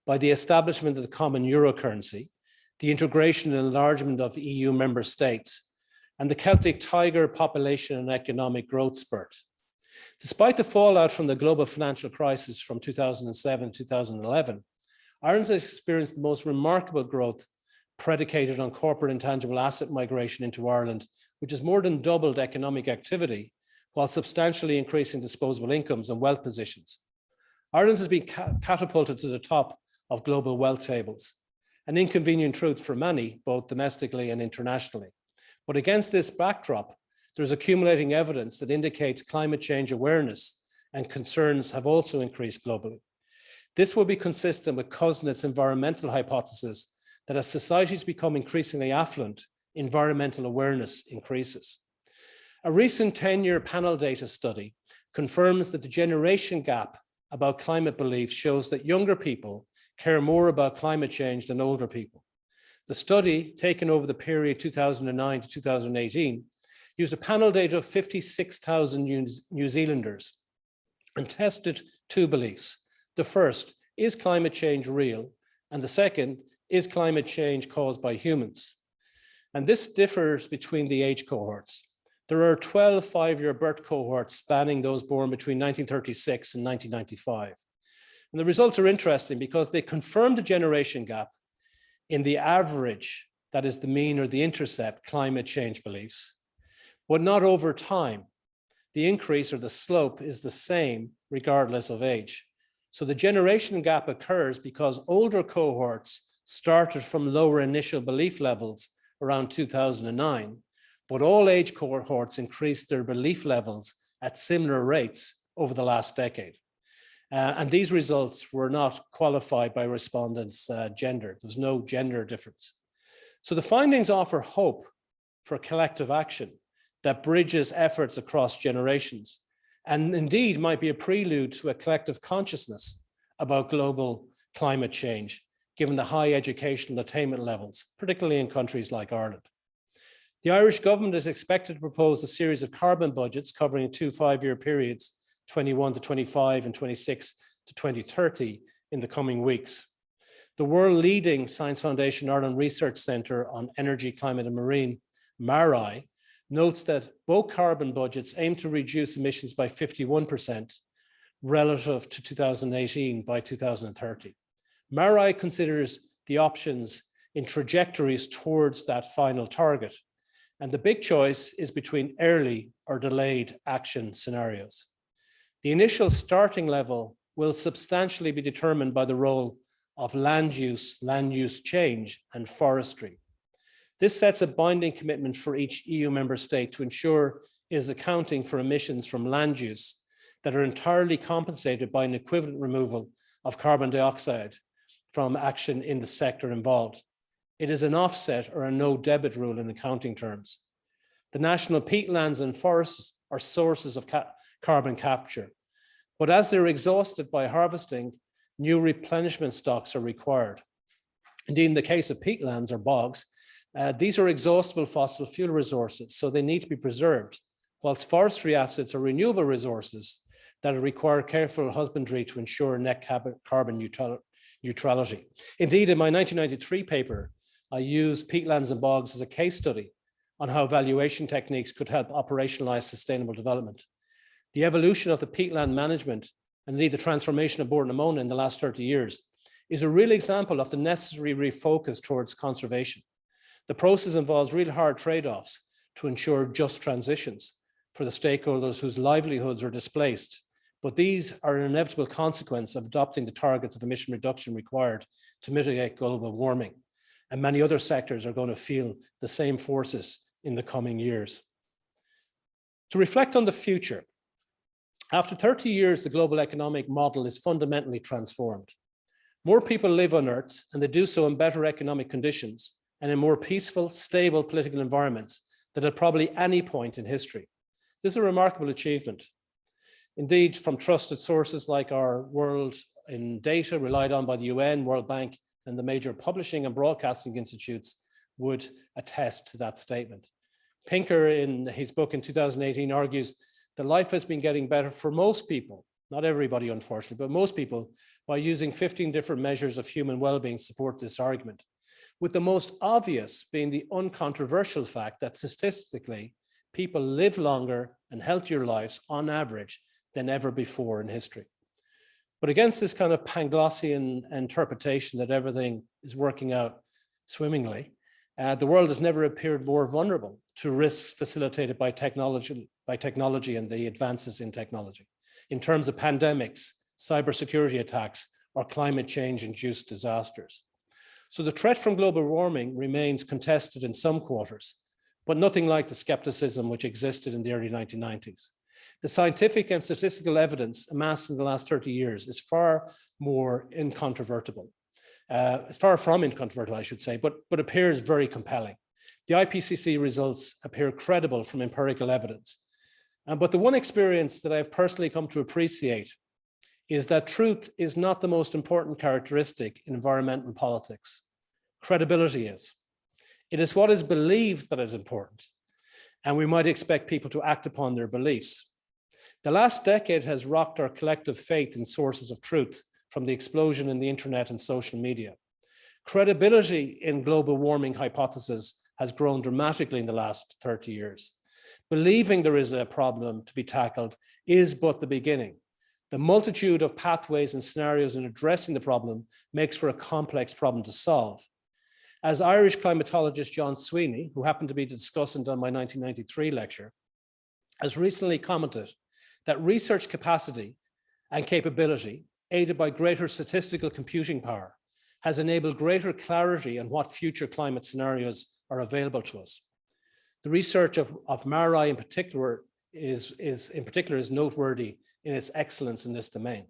by the establishment of the common euro currency, the integration and enlargement of EU member states, and the Celtic Tiger population and economic growth spurt. Despite the fallout from the global financial crisis from 2007-2011, Ireland has experienced the most remarkable growth predicated on corporate intangible asset migration into Ireland, which has more than doubled economic activity while substantially increasing disposable incomes and wealth positions. Ireland has been catapulted to the top of global wealth tables, an inconvenient truth for many, both domestically and internationally. But against this backdrop, there's accumulating evidence that indicates climate change awareness and concerns have also increased globally. This will be consistent with Kuznets' environmental hypothesis that as societies become increasingly affluent, environmental awareness increases. A recent 10-year panel data study confirms that the generation gap about climate beliefs shows that younger people care more about climate change than older people. The study, taken over the period 2009 to 2018, used a panel data of 56,000 New Zealanders and tested two beliefs. The first, is climate change real? And the second, is climate change caused by humans? And this differs between the age cohorts. There are 12 five-year birth cohorts spanning those born between 1936 and 1995. And the results are interesting because they confirm the generation gap in the average, that is the mean or the intercept, climate change beliefs, but not over time. The increase or the slope is the same regardless of age. So the generation gap occurs because older cohorts started from lower initial belief levels around 2009, but all age cohorts increased their belief levels at similar rates over the last decade. And these results were not qualified by respondents' gender. There's no gender difference. So the findings offer hope for collective action that bridges efforts across generations, and indeed might be a prelude to a collective consciousness about global climate change, given the high educational attainment levels, particularly in countries like Ireland. The Irish government is expected to propose a series of carbon budgets covering 2 5-year periods, 21 to 25 and 26 to 2030 in the coming weeks. The world-leading Science Foundation Ireland Research Centre on Energy, Climate and Marine, MARI, notes that both carbon budgets aim to reduce emissions by 51% relative to 2018 by 2030. MARI considers the options in trajectories towards that final target, and the big choice is between early or delayed action scenarios. The initial starting level will substantially be determined by the role of land use change, and forestry. This sets a binding commitment for each EU member state to ensure it is accounting for emissions from land use that are entirely compensated by an equivalent removal of carbon dioxide from action in the sector involved. It is an offset or a no debit rule in accounting terms. The national peatlands and forests are sources of carbon capture, but as they're exhausted by harvesting, new replenishment stocks are required. Indeed, in the case of peatlands or bogs, these are exhaustible fossil fuel resources, so they need to be preserved, whilst forestry assets are renewable resources that require careful husbandry to ensure net carbon neutrality. Indeed, in my 1993 paper, I used peatlands and bogs as a case study on how valuation techniques could help operationalize sustainable development. The evolution of the peatland management and indeed the transformation of Bord na Móna in the last 30 years is a real example of the necessary refocus towards conservation. The process involves real hard trade-offs to ensure just transitions for the stakeholders whose livelihoods are displaced, but these are an inevitable consequence of adopting the targets of emission reduction required to mitigate global warming. And many other sectors are going to feel the same forces in the coming years. To reflect on the future, after 30 years, the global economic model is fundamentally transformed. More people live on Earth, and they do so in better economic conditions and in more peaceful, stable political environments than at probably any point in history. This is a remarkable achievement. Indeed, from trusted sources like our World in Data, relied on by the UN, World Bank, and the major publishing and broadcasting institutes would attest to that statement. Pinker, in his book in 2018, argues that life has been getting better for most people, not everybody, unfortunately, but most people, by using 15 different measures of human well-being to support this argument, with the most obvious being the uncontroversial fact that statistically, people live longer and healthier lives on average than ever before in history. But against this kind of Panglossian interpretation that everything is working out swimmingly, the world has never appeared more vulnerable to risks facilitated by technology and the advances in technology, in terms of pandemics, cybersecurity attacks, or climate change-induced disasters. So the threat from global warming remains contested in some quarters, but nothing like the skepticism which existed in the early 1990s. The scientific and statistical evidence amassed in the last 30 years is far more incontrovertible. It's far from incontrovertible, I should say, but appears very compelling. The IPCC results appear credible from empirical evidence. But the one experience that I've personally come to appreciate is that truth is not the most important characteristic in environmental politics. Credibility is. It is what is believed that is important, and we might expect people to act upon their beliefs. The last decade has rocked our collective faith in sources of truth from the explosion in the internet and social media. Credibility in global warming hypothesis has grown dramatically in the last 30 years. Believing there is a problem to be tackled is but the beginning. The multitude of pathways and scenarios in addressing the problem makes for a complex problem to solve. As Irish climatologist John Sweeney, who happened to be the discussant on my 1993 lecture, has recently commented that research capacity and capability, aided by greater statistical computing power, has enabled greater clarity on what future climate scenarios are available to us. The research of Marie in particular is noteworthy in its excellence in this domain.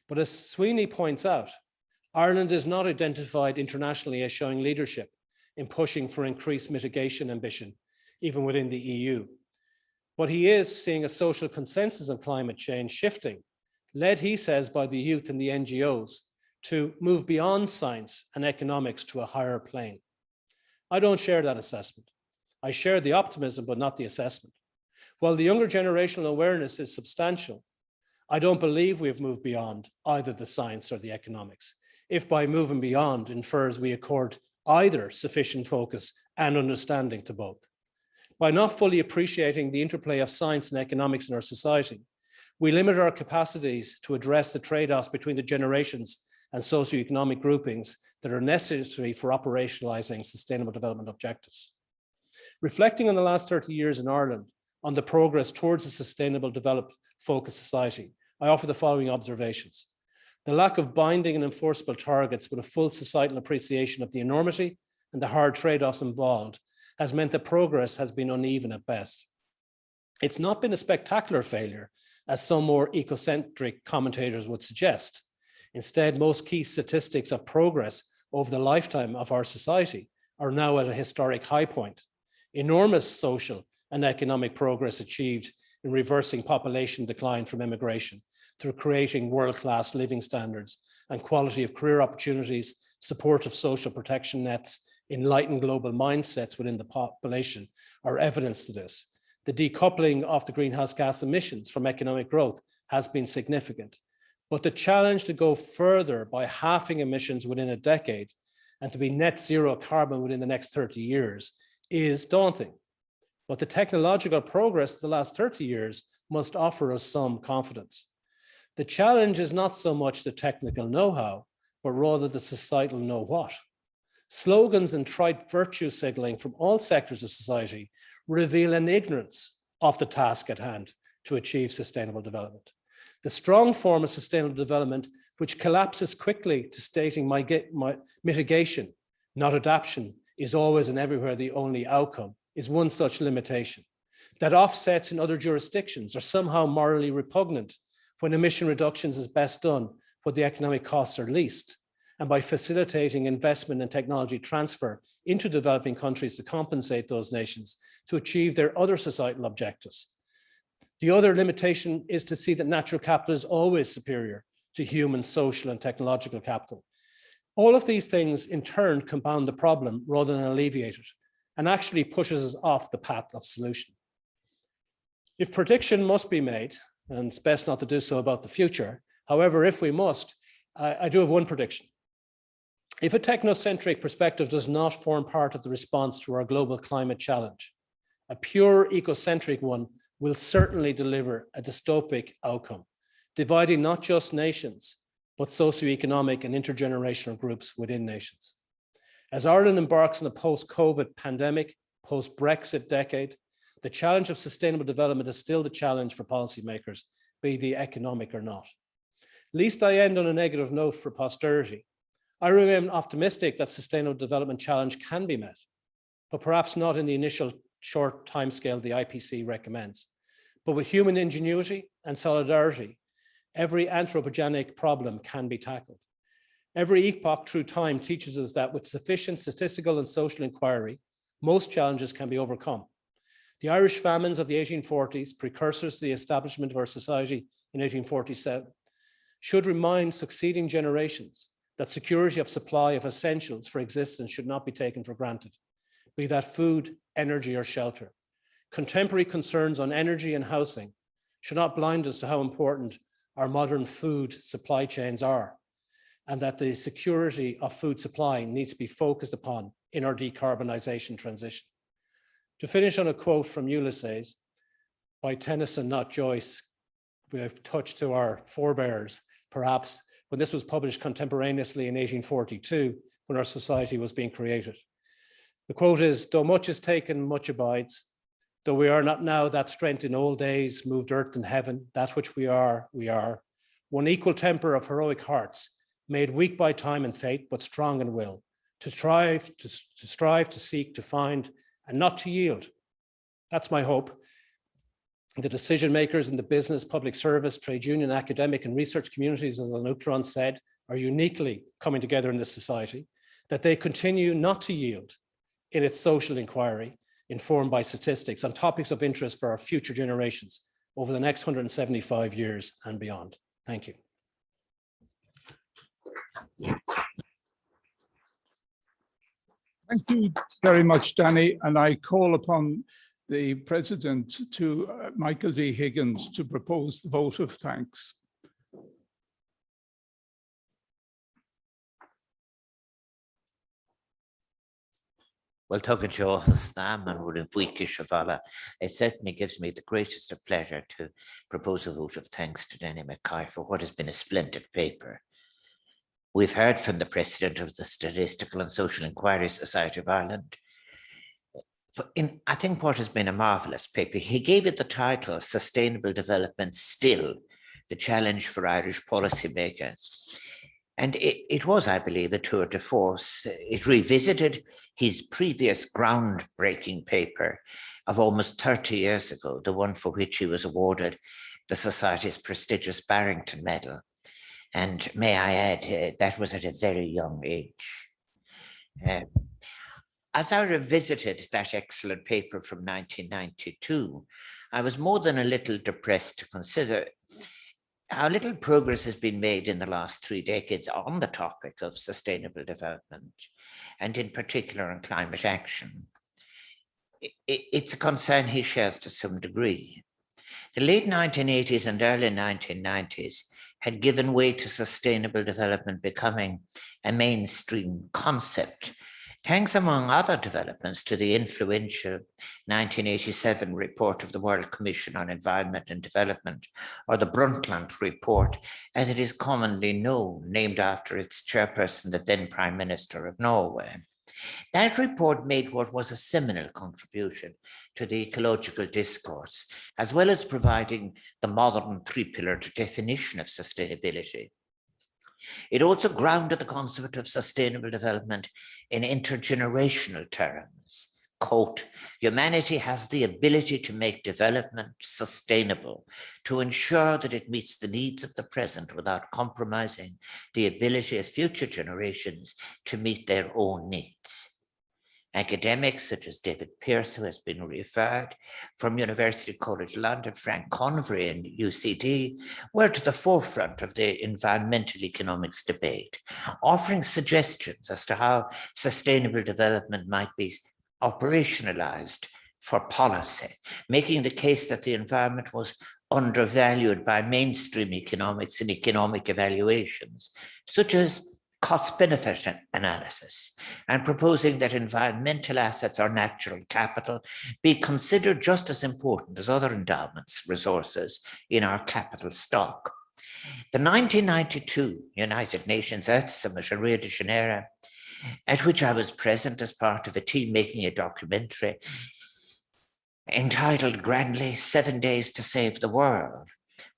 But as Sweeney points out, Ireland is not identified internationally as showing leadership in pushing for increased mitigation ambition, even within the EU. But he is seeing a social consensus on climate change shifting, led, he says, by the youth and the NGOs to move beyond science and economics to a higher plane. I don't share that assessment. I share the optimism, but not the assessment. While the younger generational awareness is substantial, I don't believe we have moved beyond either the science or the economics, if by moving beyond infers we accord either sufficient focus and understanding to both. By not fully appreciating the interplay of science and economics in our society, we limit our capacities to address the trade-offs between the generations and socioeconomic groupings that are necessary for operationalizing sustainable development objectives. Reflecting on the last 30 years in Ireland, on the progress towards a sustainable developed focused society, I offer the following observations. The lack of binding and enforceable targets with a full societal appreciation of the enormity and the hard trade-offs involved has meant that progress has been uneven at best. It's not been a spectacular failure, as some more ecocentric commentators would suggest. Instead, most key statistics of progress over the lifetime of our society are now at a historic high point. Enormous social and economic progress achieved in reversing population decline from immigration, through creating world-class living standards and quality of career opportunities, supportive social protection nets, enlightened global mindsets within the population are evidence to this. The decoupling of the greenhouse gas emissions from economic growth has been significant, but the challenge to go further by halving emissions within a decade and to be net zero carbon within the next 30 years is daunting. But the technological progress of the last 30 years must offer us some confidence. The challenge is not so much the technical know-how, but rather the societal know-what. Slogans and trite virtue signaling from all sectors of society reveal an ignorance of the task at hand to achieve sustainable development. The strong form of sustainable development, which collapses quickly to stating mitigation, not adaptation, is always and everywhere the only outcome, is one such limitation. That offsets in other jurisdictions are somehow morally repugnant when emission reductions is best done where the economic costs are least, and by facilitating investment and technology transfer into developing countries to compensate those nations to achieve their other societal objectives. The other limitation is to see that natural capital is always superior to human, social, and technological capital. All of these things in turn compound the problem rather than alleviate it, and actually pushes us off the path of solution. If prediction must be made, and it's best not to do so about the future, however, if we must, I do have one prediction. If a technocentric perspective does not form part of the response to our global climate challenge, a pure ecocentric one will certainly deliver a dystopic outcome, dividing not just nations, but socioeconomic and intergenerational groups within nations. As Ireland embarks on a post-COVID pandemic, post-Brexit decade, the challenge of sustainable development is still the challenge for policymakers, be they economic or not. Lest I end on a negative note for posterity, I remain optimistic that sustainable development challenge can be met, but perhaps not in the initial short timescale the IPC recommends. But with human ingenuity and solidarity, every anthropogenic problem can be tackled. Every epoch through time teaches us that with sufficient statistical and social inquiry, most challenges can be overcome. The Irish famines of the 1840s, precursors to the establishment of our society in 1847, should remind succeeding generations that security of supply of essentials for existence should not be taken for granted, be that food, energy, or shelter. Contemporary concerns on energy and housing should not blind us to how important our modern food supply chains are, and that the security of food supply needs to be focused upon in our decarbonisation transition. To finish on a quote from Ulysses by Tennyson, not Joyce, we have touched to our forebears, perhaps, when this was published contemporaneously in 1842, when our society was being created. The quote is, "Though much is taken, much abides. Though we are not now that strength in old days, moved earth and heaven, that which we are, we are. One equal temper of heroic hearts, made weak by time and fate, but strong in will, to strive, to seek, to find, and not to yield." That's my hope. The decision makers in the business, public service, trade union, academic, and research communities, as An Uachtarán said, are uniquely coming together in this society, that they continue not to yield in its social inquiry, informed by statistics on topics of interest for our future generations over the next 175 years and beyond. Thank you. Thank you very much, Danny. And I call upon the President Michael D. Higgins to propose the vote of thanks. Well, Tug and Joe, Snam and William Buiki Shavala, it certainly gives me the greatest of pleasure to propose a vote of thanks to Danny McCoy for what has been a splendid paper. We've heard from the President of the Statistical and Social Inquiry Society of Ireland. I think what has been a marvellous paper, he gave it the title, Sustainable Development Still, the Challenge for Irish Policymakers. And it was, I believe, a tour de force. It revisited his previous groundbreaking paper of almost 30 years ago, the one for which he was awarded the Society's prestigious Barrington Medal. And may I add, that was at a very young age. As I revisited that excellent paper from 1992, I was more than a little depressed to consider how little progress has been made in the last 3 decades on the topic of sustainable development, and in particular on climate action. It's a concern he shares to some degree. The late 1980s and early 1990s had given way to sustainable development becoming a mainstream concept, thanks, among other developments, to the influential 1987 report of the World Commission on Environment and Development, or the Brundtland Report, as it is commonly known, named after its chairperson, the then Prime Minister of Norway. That report made what was a seminal contribution to the ecological discourse, as well as providing the modern three-pillared definition of sustainability. It also grounded the concept of sustainable development in intergenerational terms. Quote, humanity has the ability to make development sustainable, to ensure that it meets the needs of the present without compromising the ability of future generations to meet their own needs. Academics such as David Pearce, who has been referred, from University College London, Frank Convery and UCD, were to the forefront of the environmental economics debate, offering suggestions as to how sustainable development might be operationalized for policy, making the case that the environment was undervalued by mainstream economics and economic evaluations, such as cost-benefit analysis, and proposing that environmental assets or natural capital be considered just as important as other endowments, resources in our capital stock. The 1992 United Nations Earth Summit in Rio de Janeiro, at which I was present as part of a team making a documentary entitled grandly 7 Days to Save the World,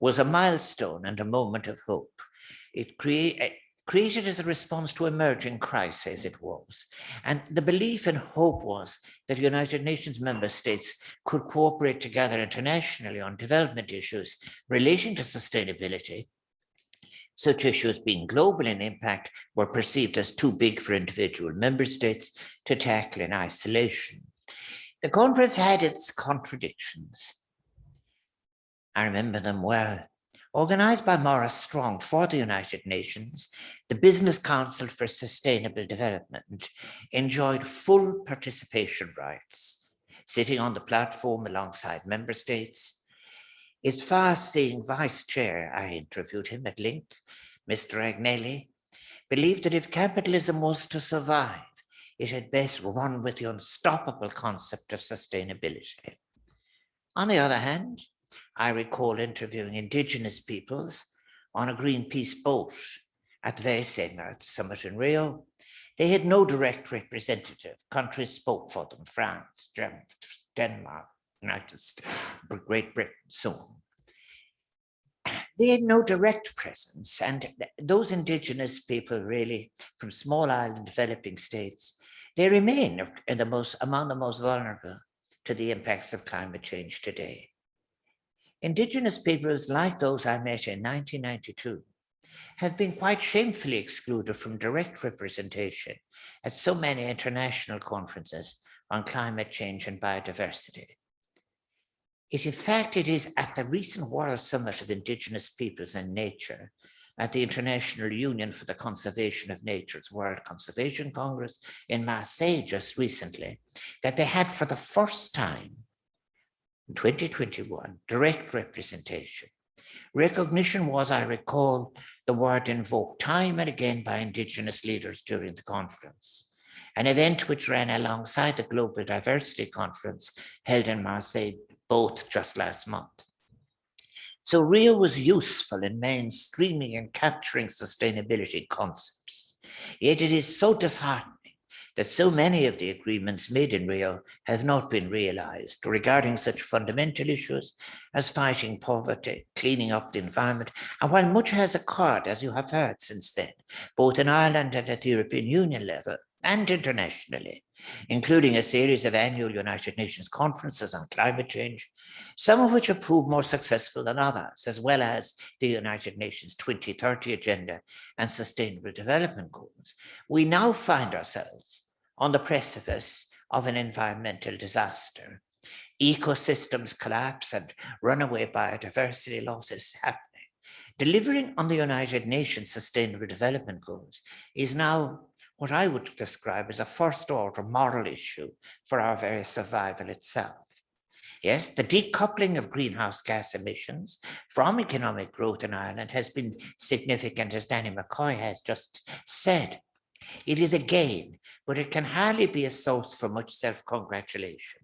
was a milestone and a moment of hope. It created as a response to emerging crises, it was. And the belief and hope was that United Nations member states could cooperate together internationally on development issues relating to sustainability. Such issues, being global in impact, were perceived as too big for individual member states to tackle in isolation. The conference had its contradictions. I remember them well. Organised by Maurice Strong for the United Nations, the Business Council for Sustainable Development enjoyed full participation rights, sitting on the platform alongside member states. Its fast-seeing vice chair, I interviewed him at length, Mr. Agnelli, believed that if capitalism was to survive, it had best run with the unstoppable concept of sustainability. On the other hand, I recall interviewing indigenous peoples on a Greenpeace boat at the very same Earth Summit in Rio. They had no direct representative. Countries spoke for them: France, Germany, Denmark, United States, Great Britain, so on. They had no direct presence, and those indigenous people, really, from small island developing states, they remain among the most vulnerable to the impacts of climate change today. Indigenous peoples like those I met in 1992 have been quite shamefully excluded from direct representation at so many international conferences on climate change and biodiversity. In fact, it is at the recent World Summit of Indigenous Peoples and Nature at the International Union for the Conservation of Nature's World Conservation Congress in Marseille just recently that they had for the first time in 2021 direct representation. Recognition was, I recall, the word invoked time and again by Indigenous leaders during the conference, an event which ran alongside the Global Diversity Conference held in Marseille both just last month. So Rio was useful in mainstreaming and capturing sustainability concepts. Yet it is so disheartening that so many of the agreements made in Rio have not been realized regarding such fundamental issues as fighting poverty, cleaning up the environment. And while much has occurred, as you have heard since then, both in Ireland and at the European Union level and internationally, including a series of annual United Nations conferences on climate change, some of which have proved more successful than others, as well as the United Nations 2030 Agenda and Sustainable Development Goals, we now find ourselves on the precipice of an environmental disaster. Ecosystems collapse and runaway biodiversity loss is happening. Delivering on the United Nations Sustainable Development Goals is now what I would describe as a first-order moral issue for our very survival itself. Yes, the decoupling of greenhouse gas emissions from economic growth in Ireland has been significant, as Danny McCoy has just said. It is a gain, but it can hardly be a source for much self-congratulation.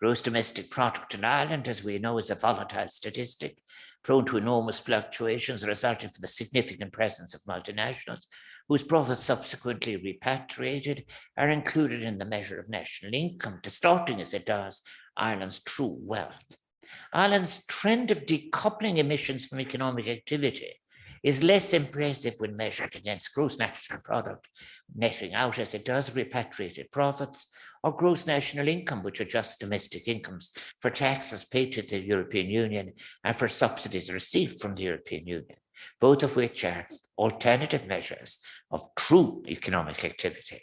Gross domestic product in Ireland, as we know, is a volatile statistic, prone to enormous fluctuations resulting from the significant presence of multinationals, whose profits subsequently repatriated are included in the measure of national income, distorting as it does Ireland's true wealth. Ireland's trend of decoupling emissions from economic activity is less impressive when measured against gross national product, netting out as it does repatriated profits, or gross national income, which adjusts domestic incomes for taxes paid to the European Union and for subsidies received from the European Union, both of which are alternative measures of true economic activity.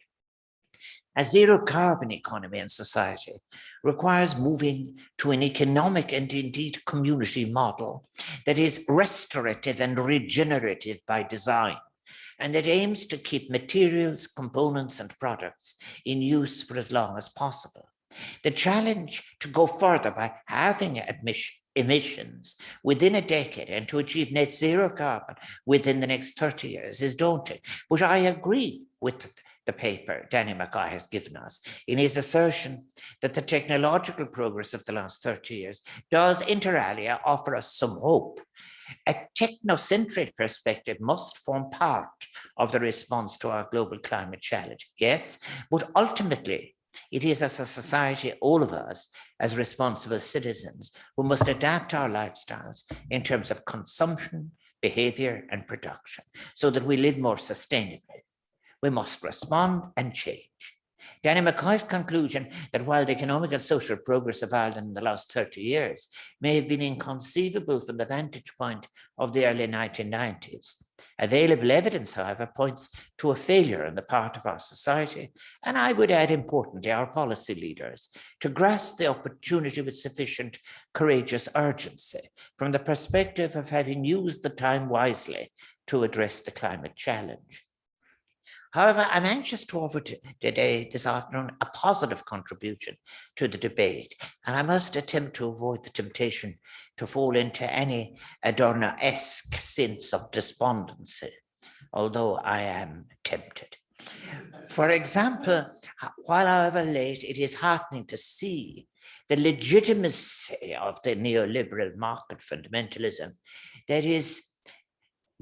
A zero carbon economy and society requires moving to an economic and indeed community model that is restorative and regenerative by design, and that aims to keep materials, components, and products in use for as long as possible. The challenge to go further by halving emissions within a decade and to achieve net zero carbon within the next 30 years is daunting, but I agree with the paper Danny McCoy has given us in his assertion that the technological progress of the last 30 years does inter alia offer us some hope. A technocentric perspective must form part of the response to our global climate challenge, yes, but ultimately it is as a society, all of us, as responsible citizens, who must adapt our lifestyles in terms of consumption, behavior, and production so that we live more sustainably. We must respond and change. Danny McCoy's conclusion that while the economic and social progress of Ireland in the last 30 years may have been inconceivable from the vantage point of the early 1990s, Available evidence, however, points to a failure on the part of our society, and I would add importantly, our policy leaders, to grasp the opportunity with sufficient courageous urgency from the perspective of having used the time wisely to address the climate challenge. However, I'm anxious to offer today, this afternoon, a positive contribution to the debate, and I must attempt to avoid the temptation to fall into any Adorno-esque sense of despondency, although I am tempted. For example, while however late, it is heartening to see the legitimacy of the neoliberal market fundamentalism that is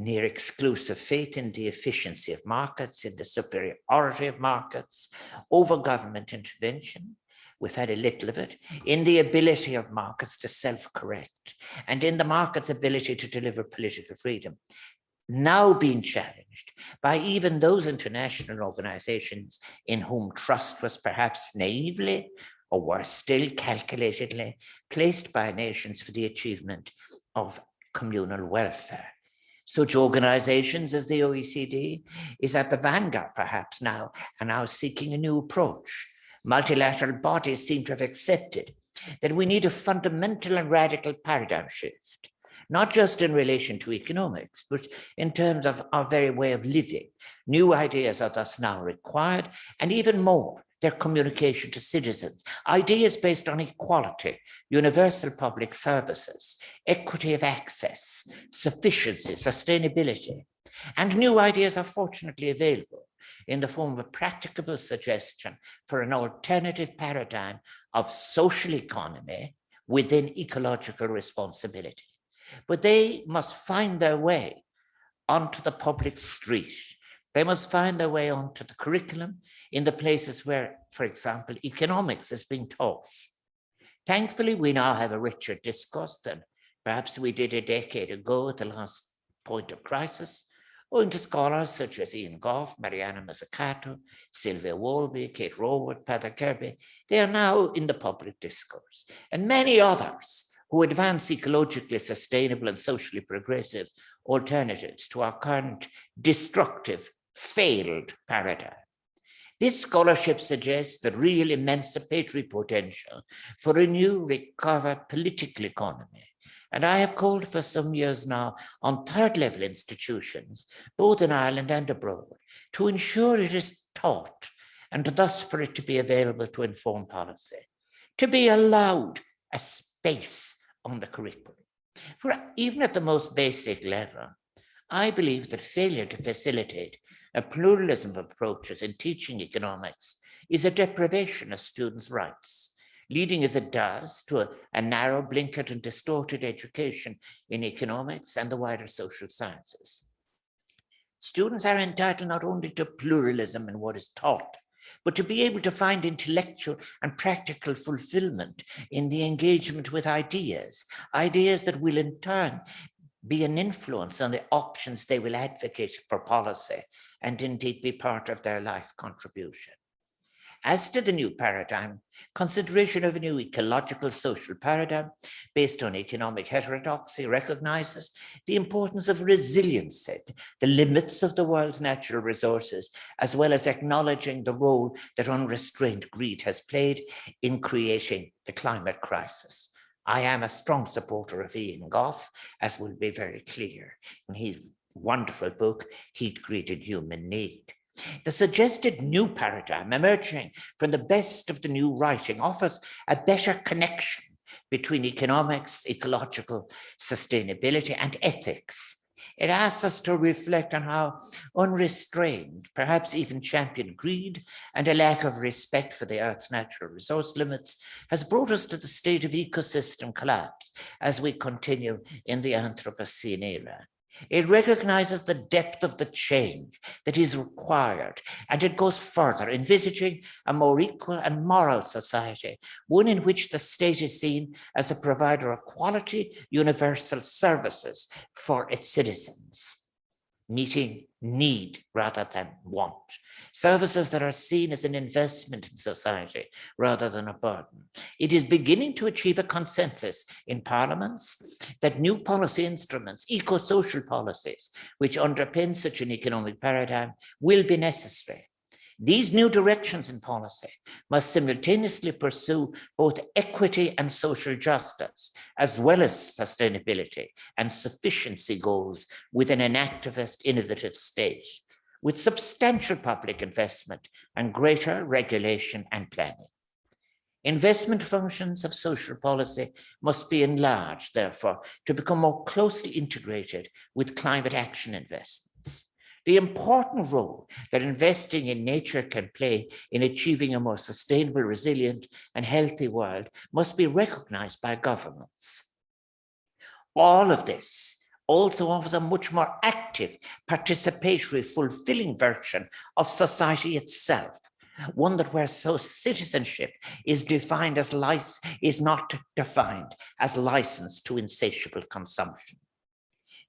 near exclusive faith in the efficiency of markets, in the superiority of markets, over government intervention. We've had a little of it, in the ability of markets to self-correct, and in the market's ability to deliver political freedom, now being challenged by even those international organizations in whom trust was perhaps naively, or worse still, calculatedly placed by nations for the achievement of communal welfare. Such organizations as the OECD is at the vanguard perhaps now, and now seeking a new approach. Multilateral bodies seem to have accepted that we need a fundamental and radical paradigm shift, not just in relation to economics, but in terms of our very way of living. New ideas are thus now required, and even more, their communication to citizens. Ideas based on equality, universal public services, equity of access, sufficiency, sustainability. And new ideas are fortunately available in the form of a practicable suggestion for an alternative paradigm of social economy within ecological responsibility. But they must find their way onto the public street. They must find their way onto the curriculum in the places where, for example, economics is being taught. Thankfully, we now have a richer discourse than perhaps we did a decade ago at the last point of crisis, owing to scholars such as Ian Goff, Mariana Mazzucato, Sylvia Wolby, Kate Rawood, Peter Kirby. They are now in the public discourse, and many others who advance ecologically sustainable and socially progressive alternatives to our current destructive, failed paradigm. This scholarship suggests the real emancipatory potential for a new recovered political economy. And I have called for some years now on third level institutions, both in Ireland and abroad, to ensure it is taught and thus for it to be available to inform policy, to be allowed a space on the curriculum. For even at the most basic level, I believe that failure to facilitate a pluralism of approaches in teaching economics is a deprivation of students' rights, leading as it does to a narrow, blinkered and distorted education in economics and the wider social sciences. Students are entitled not only to pluralism in what is taught, but to be able to find intellectual and practical fulfillment in the engagement with ideas that will in turn be an influence on the options they will advocate for policy and indeed be part of their life contribution. As to the new paradigm, consideration of a new ecological social paradigm based on economic heterodoxy recognizes the importance of resiliency, the limits of the world's natural resources, as well as acknowledging the role that unrestrained greed has played in creating the climate crisis. I am a strong supporter of Ian Goff, as will be very clear in his wonderful book, Heat, Greed and Human Need. The suggested new paradigm emerging from the best of the new writing offers a better connection between economics, ecological sustainability, and ethics. It asks us to reflect on how unrestrained, perhaps even championed greed and a lack of respect for the Earth's natural resource limits has brought us to the state of ecosystem collapse as we continue in the Anthropocene era. It recognizes the depth of the change that is required, and it goes further, envisaging a more equal and moral society, one in which the state is seen as a provider of quality, universal services for its citizens. meeting need rather than want, services that are seen as an investment in society rather than a burden. It is beginning to achieve a consensus in parliaments that new policy instruments, eco-social policies, which underpin such an economic paradigm, will be necessary. These new directions in policy must simultaneously pursue both equity and social justice, as well as sustainability and sufficiency goals within an activist, innovative state, with substantial public investment and greater regulation and planning. Investment functions of social policy must be enlarged, therefore, to become more closely integrated with climate action investments. The important role that investing in nature can play in achieving a more sustainable, resilient, and healthy world must be recognized by governments. All of this also offers a much more active, participatory, fulfilling version of society itself, one that where citizenship is not defined as license to insatiable consumption.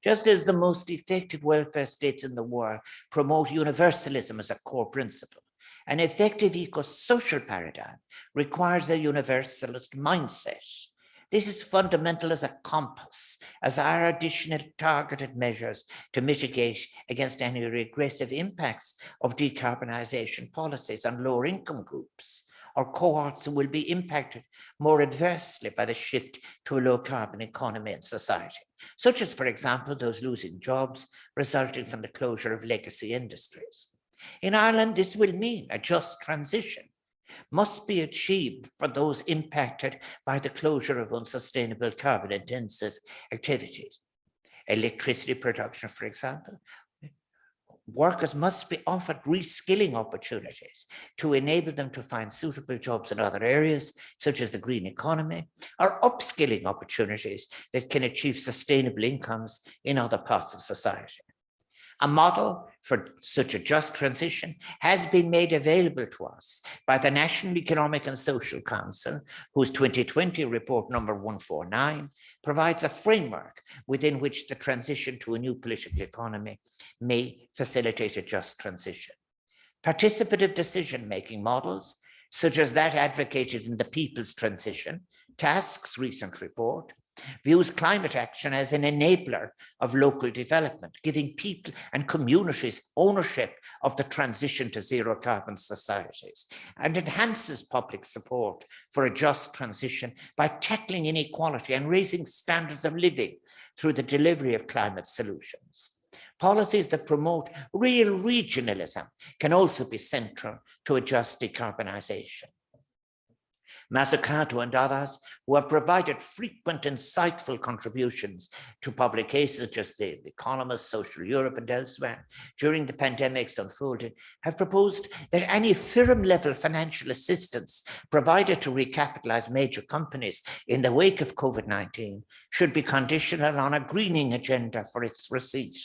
Just as the most effective welfare states in the world promote universalism as a core principle, an effective eco-social paradigm requires a universalist mindset. This is fundamental as a compass, as are additional targeted measures to mitigate against any regressive impacts of decarbonisation policies on lower income groups or cohorts who will be impacted more adversely by the shift to a low carbon economy and society, such as, for example, those losing jobs resulting from the closure of legacy industries. In Ireland, this will mean a just transition must be achieved for those impacted by the closure of unsustainable carbon-intensive activities. Electricity production, for example. Workers must be offered reskilling opportunities to enable them to find suitable jobs in other areas, such as the green economy, or upskilling opportunities that can achieve sustainable incomes in other parts of society. A model for such a just transition has been made available to us by the National Economic and Social Council, whose 2020 report number 149 provides a framework within which the transition to a new political economy may facilitate a just transition. Participative decision-making models, such as that advocated in the People's Transition Task's recent report, views climate action as an enabler of local development, giving people and communities ownership of the transition to zero carbon societies, and enhances public support for a just transition by tackling inequality and raising standards of living through the delivery of climate solutions. Policies that promote real regionalism can also be central to a just decarbonisation. Mazzucato and others, who have provided frequent, insightful contributions to publications such as The Economist, Social Europe, and elsewhere during the pandemic's unfolding, have proposed that any firm-level financial assistance provided to recapitalise major companies in the wake of COVID-19 should be conditional on a greening agenda for its receipt.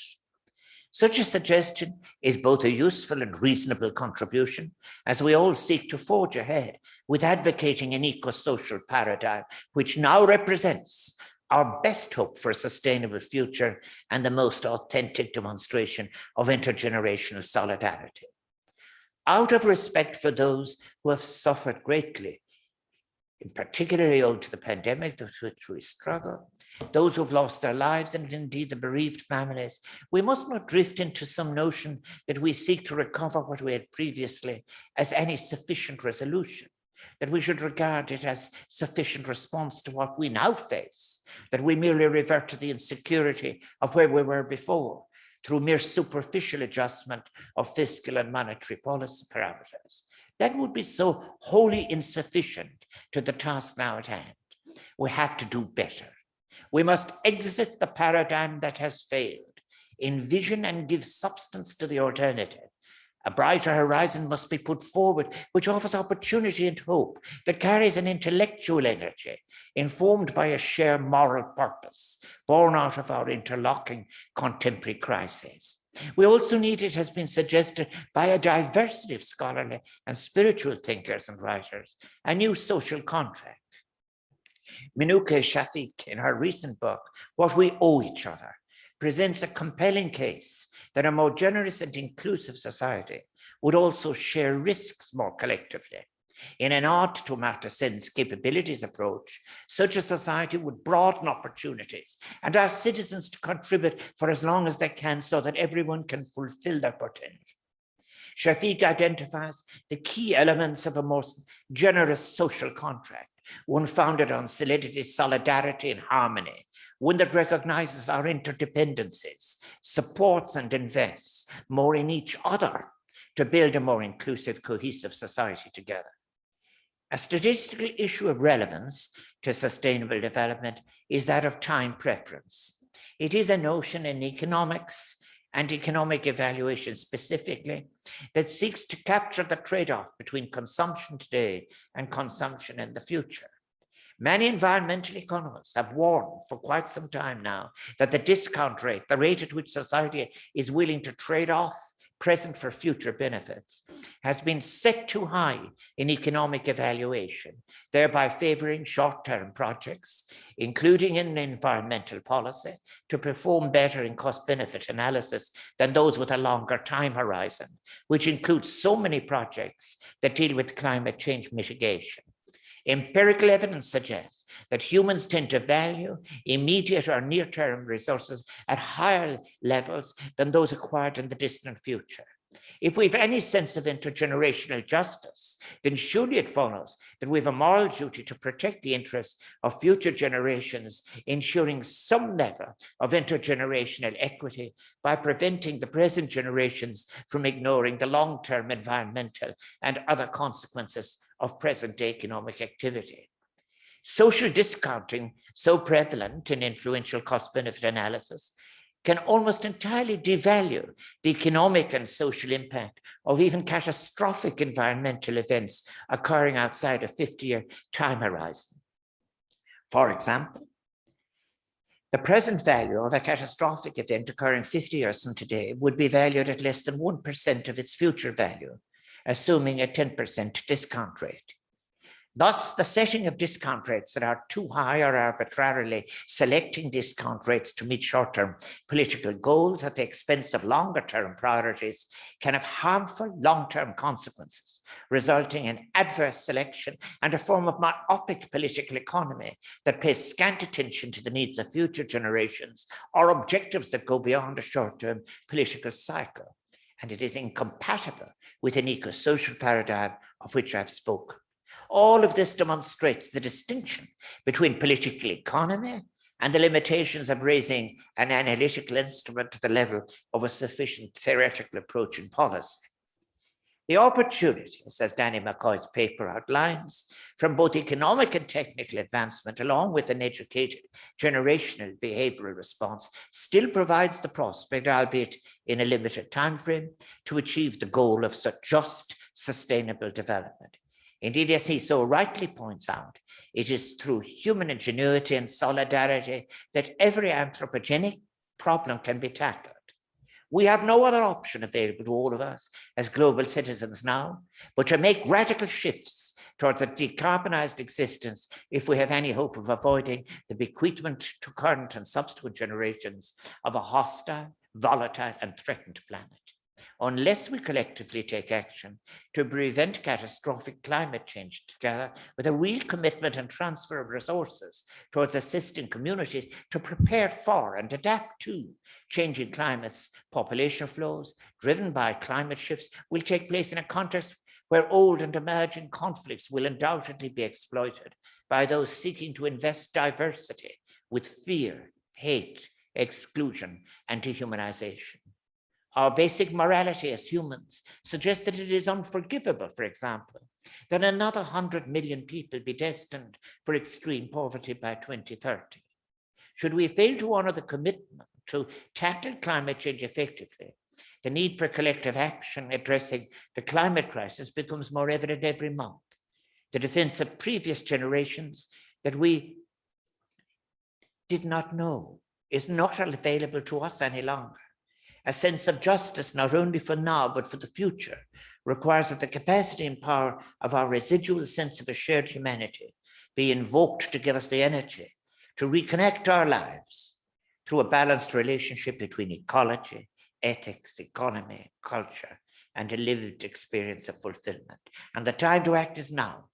Such a suggestion is both a useful and reasonable contribution as we all seek to forge ahead with advocating an eco-social paradigm which now represents our best hope for a sustainable future and the most authentic demonstration of intergenerational solidarity. Out of respect for those who have suffered greatly, in particularly owing to the pandemic with which we struggle, those who've lost their lives and indeed the bereaved families, we must not drift into some notion that we seek to recover what we had previously as any sufficient resolution, that we should regard it as sufficient response to what we now face, that we merely revert to the insecurity of where we were before through mere superficial adjustment of fiscal and monetary policy parameters. That would be so wholly insufficient to the task now at hand. We have to do better. We must exit the paradigm that has failed, envision and give substance to the alternative. A brighter horizon must be put forward, which offers opportunity and hope, that carries an intellectual energy, informed by a shared moral purpose, born out of our interlocking contemporary crises. We also need, it has been suggested by a diversity of scholarly and spiritual thinkers and writers, a new social contract. Minouche Shafik, in her recent book, What We Owe Each Other, presents a compelling case that a more generous and inclusive society would also share risks more collectively. In an odd to matter sense capabilities approach, such a society would broaden opportunities and ask citizens to contribute for as long as they can so that everyone can fulfill their potential. Shafiq identifies the key elements of a more generous social contract, one founded on solidity, solidarity, and harmony, one that recognizes our interdependencies, supports and invests more in each other to build a more inclusive, cohesive society together. A statistical issue of relevance to sustainable development is that of time preference. It is a notion in economics and economic evaluation specifically that seeks to capture the trade-off between consumption today and consumption in the future. Many environmental economists have warned for quite some time now that the discount rate, the rate at which society is willing to trade off present for future benefits, has been set too high in economic evaluation, thereby favoring short-term projects, including in environmental policy, to perform better in cost-benefit analysis than those with a longer time horizon, which includes so many projects that deal with climate change mitigation. Empirical evidence suggests that humans tend to value immediate or near-term resources at higher levels than those acquired in the distant future. If we have any sense of intergenerational justice, then surely it follows that we have a moral duty to protect the interests of future generations, ensuring some level of intergenerational equity by preventing the present generations from ignoring the long-term environmental and other consequences of present-day economic activity. Social discounting, so prevalent in influential cost-benefit analysis, can almost entirely devalue the economic and social impact of even catastrophic environmental events occurring outside a 50-year time horizon. For example, the present value of a catastrophic event occurring 50 years from today would be valued at less than 1% of its future value, assuming a 10% discount rate. Thus, the setting of discount rates that are too high or arbitrarily selecting discount rates to meet short-term political goals at the expense of longer-term priorities can have harmful long-term consequences, resulting in adverse selection and a form of myopic political economy that pays scant attention to the needs of future generations or objectives that go beyond a short-term political cycle. And it is incompatible with an eco-social paradigm of which I've spoken. All of this demonstrates the distinction between political economy and the limitations of raising an analytical instrument to the level of a sufficient theoretical approach in policy. The opportunities, as Danny McCoy's paper outlines, from both economic and technical advancement, along with an educated generational behavioral response, still provides the prospect, albeit in a limited time frame, to achieve the goal of such just, sustainable development. Indeed, as he so rightly points out, it is through human ingenuity and solidarity that every anthropogenic problem can be tackled. We have no other option available to all of us as global citizens now, but to make radical shifts towards a decarbonized existence if we have any hope of avoiding the bequeathment to current and subsequent generations of a hostile, volatile, and threatened planet. Unless we collectively take action to prevent catastrophic climate change together with a real commitment and transfer of resources towards assisting communities to prepare for and adapt to changing climates, population flows driven by climate shifts will take place in a context where old and emerging conflicts will undoubtedly be exploited by those seeking to invest diversity with fear, hate, exclusion, and dehumanization. Our basic morality as humans suggests that it is unforgivable, for example, that another 100 million people be destined for extreme poverty by 2030. Should we fail to honor the commitment to tackle climate change effectively, the need for collective action addressing the climate crisis becomes more evident every month. The defense of previous generations that we did not know is not available to us any longer. A sense of justice, not only for now, but for the future, requires that the capacity and power of our residual sense of a shared humanity be invoked to give us the energy to reconnect our lives through a balanced relationship between ecology, ethics, economy, culture, and a lived experience of fulfillment. And the time to act is now.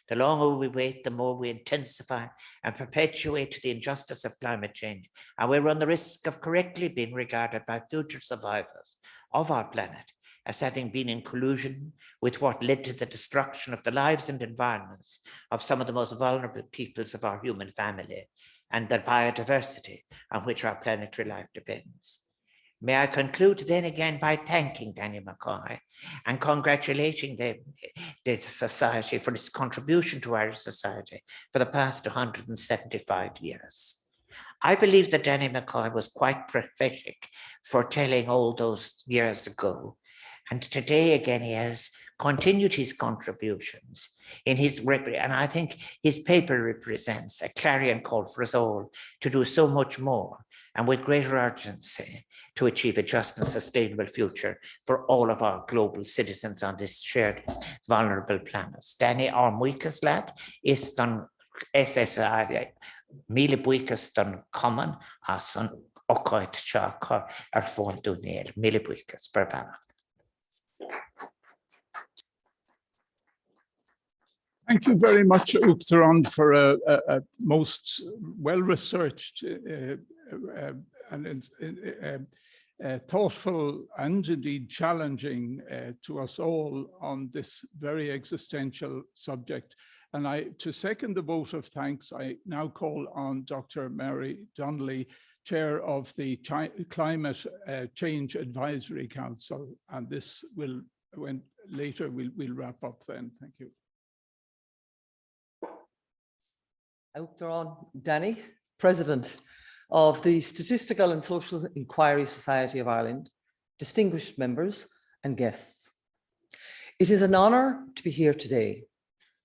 The longer we wait, the more we intensify and perpetuate the injustice of climate change, and we run the risk of correctly being regarded by future survivors of our planet as having been in collusion with what led to the destruction of the lives and environments of some of the most vulnerable peoples of our human family and the biodiversity on which our planetary life depends. May I conclude then again by thanking Danny McCoy and congratulating the Society for its contribution to Irish society for the past 175 years. I believe that Danny McCoy was quite prophetic for telling all those years ago. And today again, he has continued his contributions in his, and I think his paper represents a clarion call for us all to do so much more and with greater urgency to achieve a just and sustainable future for all of our global citizens on this shared vulnerable planet. Danny An Uachatarain is done SSISI, Mille Buicas done common, Aras An Uachatarain Donnelly, Mille Buicas per banner. Thank you very much, Uachtarán, for a most well-researched and thoughtful and indeed challenging to us all on this very existential subject. And to second the vote of thanks, I now call on Dr. Marie Donnelly, Chair of the Climate Change Advisory Council. And this will, later we'll wrap up then. Thank you. Uachtarán Danny, President of the Statistical and Social Inquiry Society of Ireland, distinguished members and guests. It is an honour to be here today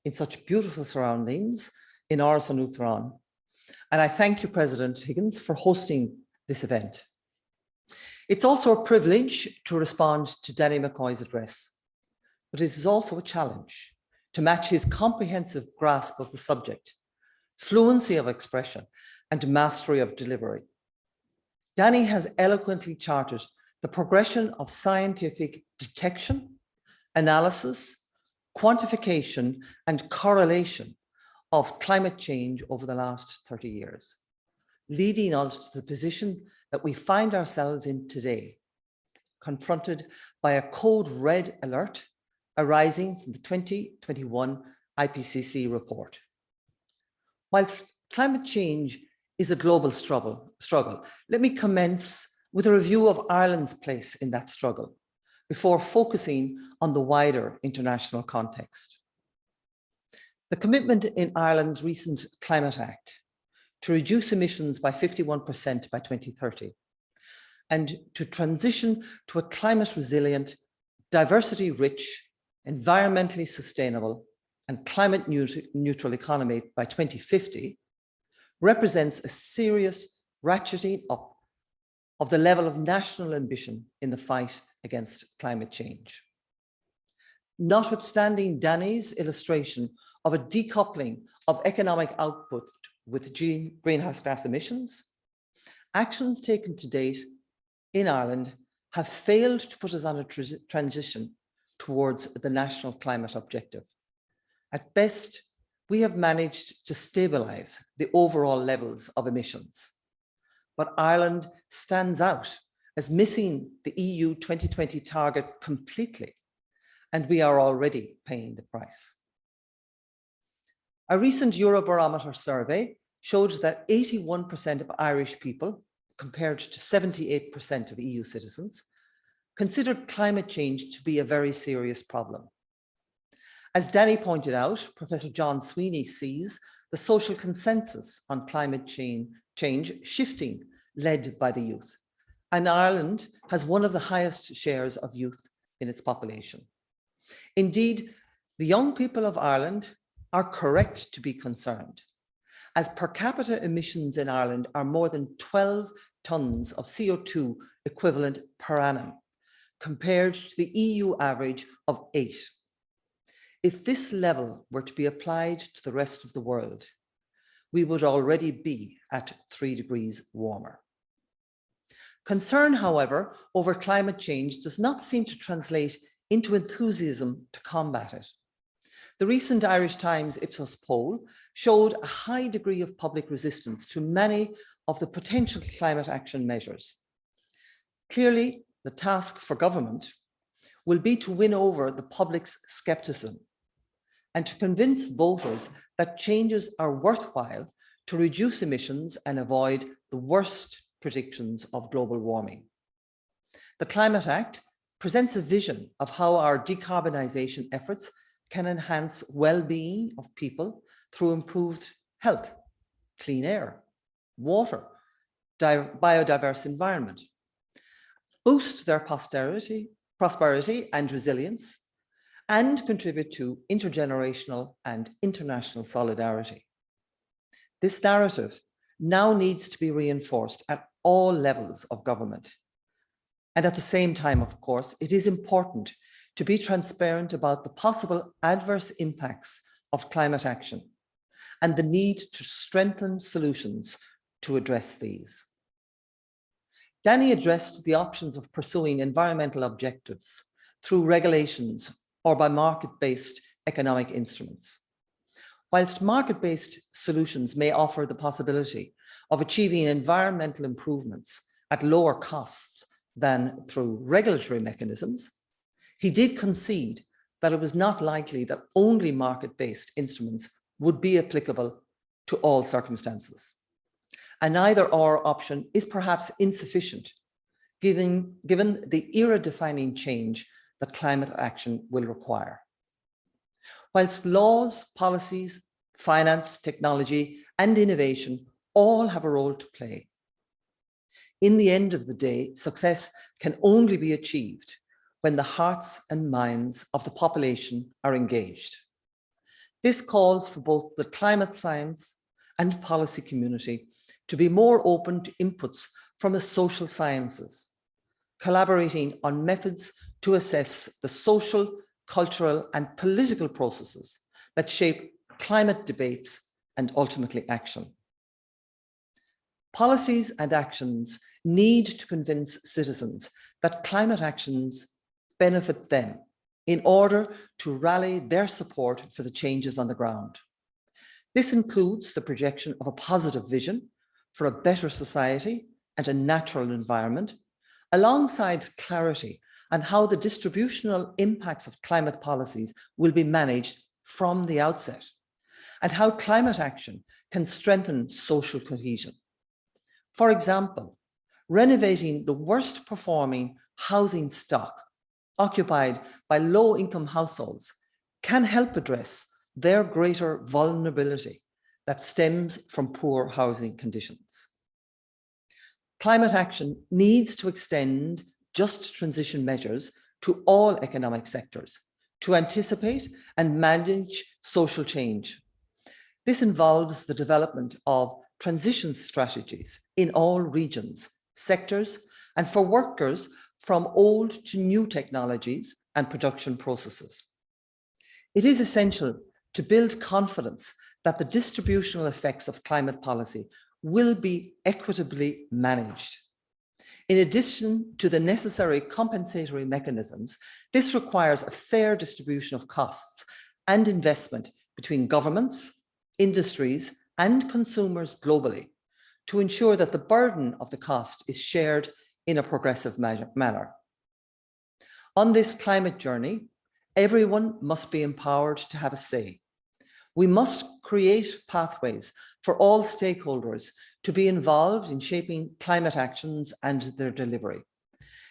in such beautiful surroundings in Aras An Uachatarain. And I thank you, President Higgins, for hosting this event. It's also a privilege to respond to Danny McCoy's address, but it is also a challenge to match his comprehensive grasp of the subject, fluency of expression, and mastery of delivery. Danny has eloquently charted the progression of scientific detection, analysis, quantification, and correlation of climate change over the last 30 years, leading us to the position that we find ourselves in today, confronted by a code red alert arising from the 2021 IPCC report. Whilst climate change is a global struggle, let me commence with a review of Ireland's place in that struggle before focusing on the wider international context. The commitment in Ireland's recent Climate Act to reduce emissions by 51% by 2030 and to transition to a climate resilient, diversity rich, environmentally sustainable and climate neutral economy by 2050 represents a serious ratcheting up of the level of national ambition in the fight against climate change. Notwithstanding Danny's illustration of a decoupling of economic output with greenhouse gas emissions, actions taken to date in Ireland have failed to put us on a transition towards the national climate objective. At best, we have managed to stabilise the overall levels of emissions, but Ireland stands out as missing the EU 2020 target completely, and we are already paying the price. A recent Eurobarometer survey showed that 81% of Irish people, compared to 78% of EU citizens, considered climate change to be a very serious problem. As Danny pointed out, Professor John Sweeney sees the social consensus on climate change shifting, led by the youth. And Ireland has one of the highest shares of youth in its population. Indeed, the young people of Ireland are correct to be concerned, as per capita emissions in Ireland are more than 12 tonnes of CO2 equivalent per annum, compared to the EU average of 8. If this level were to be applied to the rest of the world, we would already be at 3 degrees warmer. Concern, however, over climate change does not seem to translate into enthusiasm to combat it. The recent Irish Times Ipsos poll showed a high degree of public resistance to many of the potential climate action measures. Clearly, the task for government will be to win over the public's scepticism and to convince voters that changes are worthwhile to reduce emissions and avoid the worst predictions of global warming. The Climate Act presents a vision of how our decarbonisation efforts can enhance well-being of people through improved health, clean air, water, biodiverse environment, boost their prosperity and resilience, and contribute to intergenerational and international solidarity. This narrative now needs to be reinforced at all levels of government. And at the same time, of course, it is important to be transparent about the possible adverse impacts of climate action and the need to strengthen solutions to address these. Danny addressed the options of pursuing environmental objectives through regulations or by market-based economic instruments. Whilst market-based solutions may offer the possibility of achieving environmental improvements at lower costs than through regulatory mechanisms, he did concede that it was not likely that only market-based instruments would be applicable to all circumstances. An either-or option is perhaps insufficient, given the era-defining change that climate action will require. Whilst laws, policies, finance, technology, and innovation all have a role to play, in the end of the day, success can only be achieved when the hearts and minds of the population are engaged. This calls for both the climate science and policy community to be more open to inputs from the social sciences, collaborating on methods to assess the social, cultural, and political processes that shape climate debates and ultimately action. Policies and actions need to convince citizens that climate actions benefit them in order to rally their support for the changes on the ground. This includes the projection of a positive vision for a better society and a natural environment, alongside clarity on how the distributional impacts of climate policies will be managed from the outset, and how climate action can strengthen social cohesion. For example, renovating the worst performing housing stock occupied by low-income households can help address their greater vulnerability that stems from poor housing conditions. Climate action needs to extend just transition measures to all economic sectors to anticipate and manage social change. This involves the development of transition strategies in all regions, sectors, and for workers from old to new technologies and production processes. It is essential to build confidence that the distributional effects of climate policy will be equitably managed. In addition to the necessary compensatory mechanisms, this requires a fair distribution of costs and investment between governments, industries, and consumers globally to ensure that the burden of the cost is shared in a progressive manner. On this climate journey, everyone must be empowered to have a say. We must create pathways for all stakeholders to be involved in shaping climate actions and their delivery.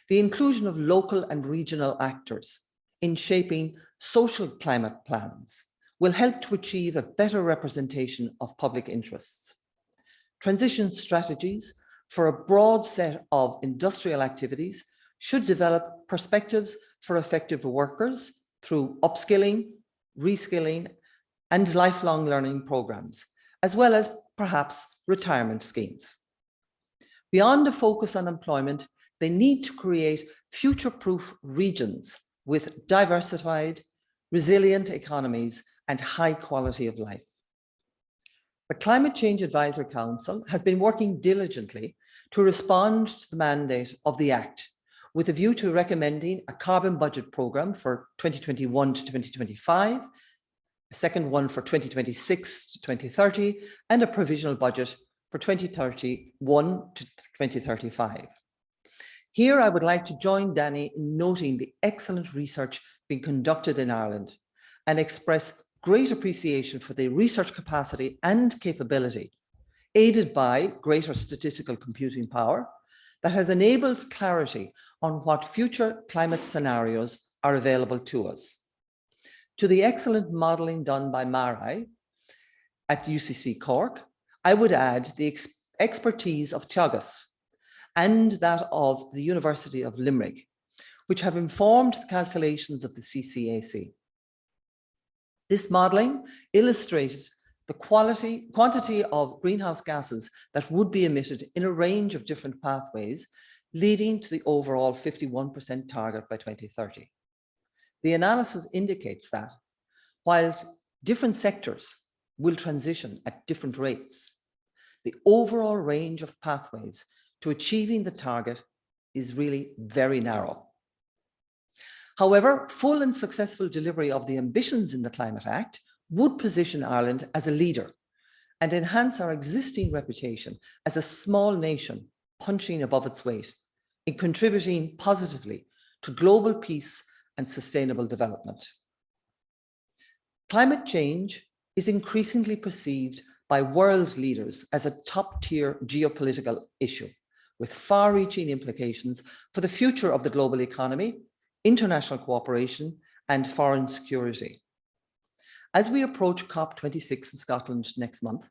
The inclusion of local and regional actors in shaping social climate plans will help to achieve a better representation of public interests. Transition strategies for a broad set of industrial activities should develop perspectives for effective workers through upskilling, reskilling, and lifelong learning programs, as well as perhaps retirement schemes. Beyond a focus on employment, they need to create future-proof regions with diversified, resilient economies and high quality of life. The Climate Change Advisory Council has been working diligently to respond to the mandate of the Act, with a view to recommending a carbon budget programme for 2021 to 2025, a second one for 2026 to 2030, and a provisional budget for 2031 to 2035. Here, I would like to join Danny in noting the excellent research being conducted in Ireland and express great appreciation for the research capacity and capability, aided by greater statistical computing power, that has enabled clarity on what future climate scenarios are available to us. To the excellent modelling done by Marie at UCC Cork, I would add the expertise of Teagasc and that of the University of Limerick, which have informed the calculations of the CCAC. This modelling illustrated the quantity of greenhouse gases that would be emitted in a range of different pathways, leading to the overall 51% target by 2030. The analysis indicates that while different sectors will transition at different rates, the overall range of pathways to achieving the target is really very narrow. However, full and successful delivery of the ambitions in the Climate Act would position Ireland as a leader and enhance our existing reputation as a small nation punching above its weight in contributing positively to global peace and sustainable development. Climate change is increasingly perceived by world leaders as a top-tier geopolitical issue with far-reaching implications for the future of the global economy, international cooperation, and foreign security. As we approach COP26 in Scotland next month,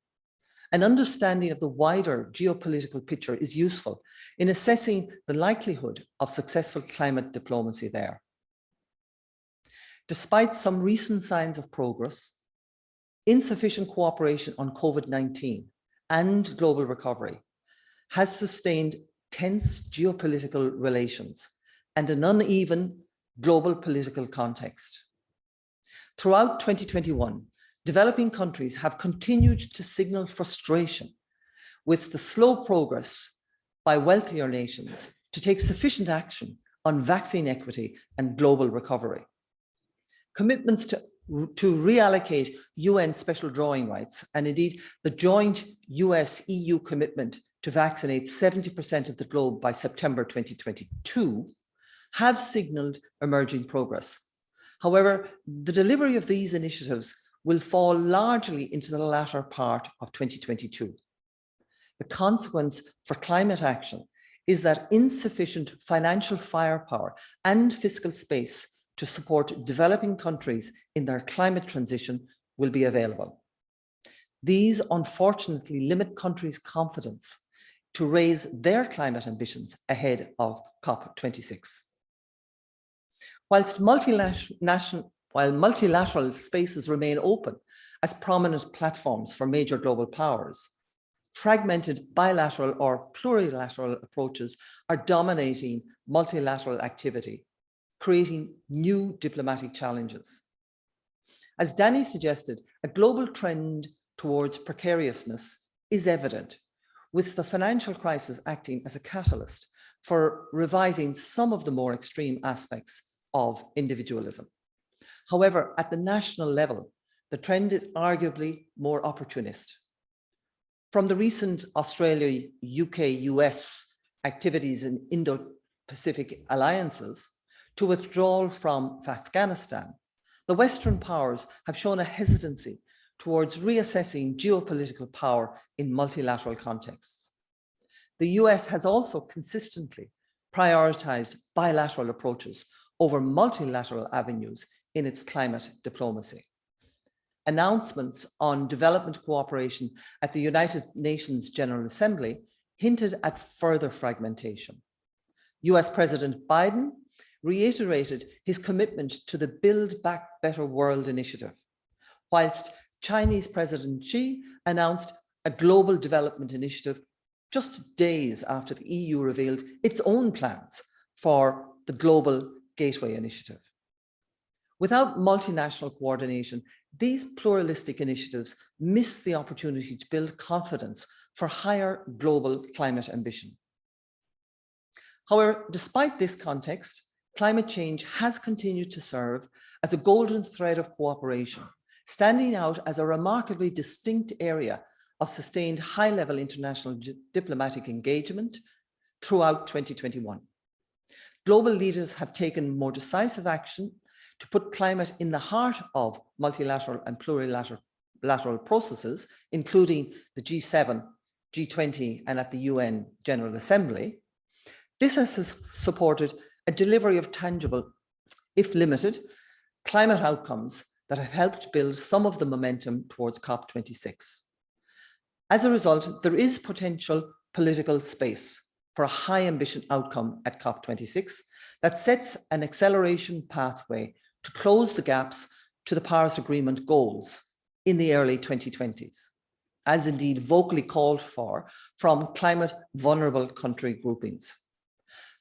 an understanding of the wider geopolitical picture is useful in assessing the likelihood of successful climate diplomacy there. Despite some recent signs of progress, insufficient cooperation on COVID-19 and global recovery has sustained tense geopolitical relations and an uneven global political context. Throughout 2021, developing countries have continued to signal frustration with the slow progress by wealthier nations to take sufficient action on vaccine equity and global recovery. Commitments to reallocate UN special drawing rights, and indeed the joint US-EU commitment to vaccinate 70% of the globe by September 2022, have signaled emerging progress. However, the delivery of these initiatives will fall largely into the latter part of 2022. The consequence for climate action is that insufficient financial firepower and fiscal space to support developing countries in their climate transition will be available. These unfortunately limit countries' confidence to raise their climate ambitions ahead of COP26. While multilateral spaces remain open as prominent platforms for major global powers, fragmented bilateral or plurilateral approaches are dominating multilateral activity, creating new diplomatic challenges. As Danny suggested, a global trend towards precariousness is evident, with the financial crisis acting as a catalyst for revising some of the more extreme aspects of individualism. However, at the national level, the trend is arguably more opportunist. From the recent Australia, UK, US activities in Indo-Pacific alliances to withdrawal from Afghanistan, the Western powers have shown a hesitancy towards reassessing geopolitical power in multilateral contexts. The US has also consistently prioritized bilateral approaches over multilateral avenues in its climate diplomacy. Announcements on development cooperation at the United Nations General Assembly hinted at further fragmentation. US President Biden reiterated his commitment to the Build Back Better World initiative, whilst Chinese President Xi announced a global development initiative just days after the EU revealed its own plans for the Global Gateway Initiative. Without multinational coordination, These pluralistic initiatives miss the opportunity to build confidence for higher global climate ambition. However, despite this context, climate change has continued to serve as a golden thread of cooperation, standing out as a remarkably distinct area of sustained high-level international diplomatic engagement throughout 2021. Global leaders have taken more decisive action to put climate in the heart of multilateral and plurilateral processes, including the G7, G20, and at the UN General Assembly. This has supported a delivery of tangible, if limited, climate outcomes that have helped build some of the momentum towards COP26. As a result, there is potential political space for a high ambition outcome at COP26 that sets an acceleration pathway to close the gaps to the Paris Agreement goals in the early 2020s, as indeed vocally called for from climate vulnerable country groupings.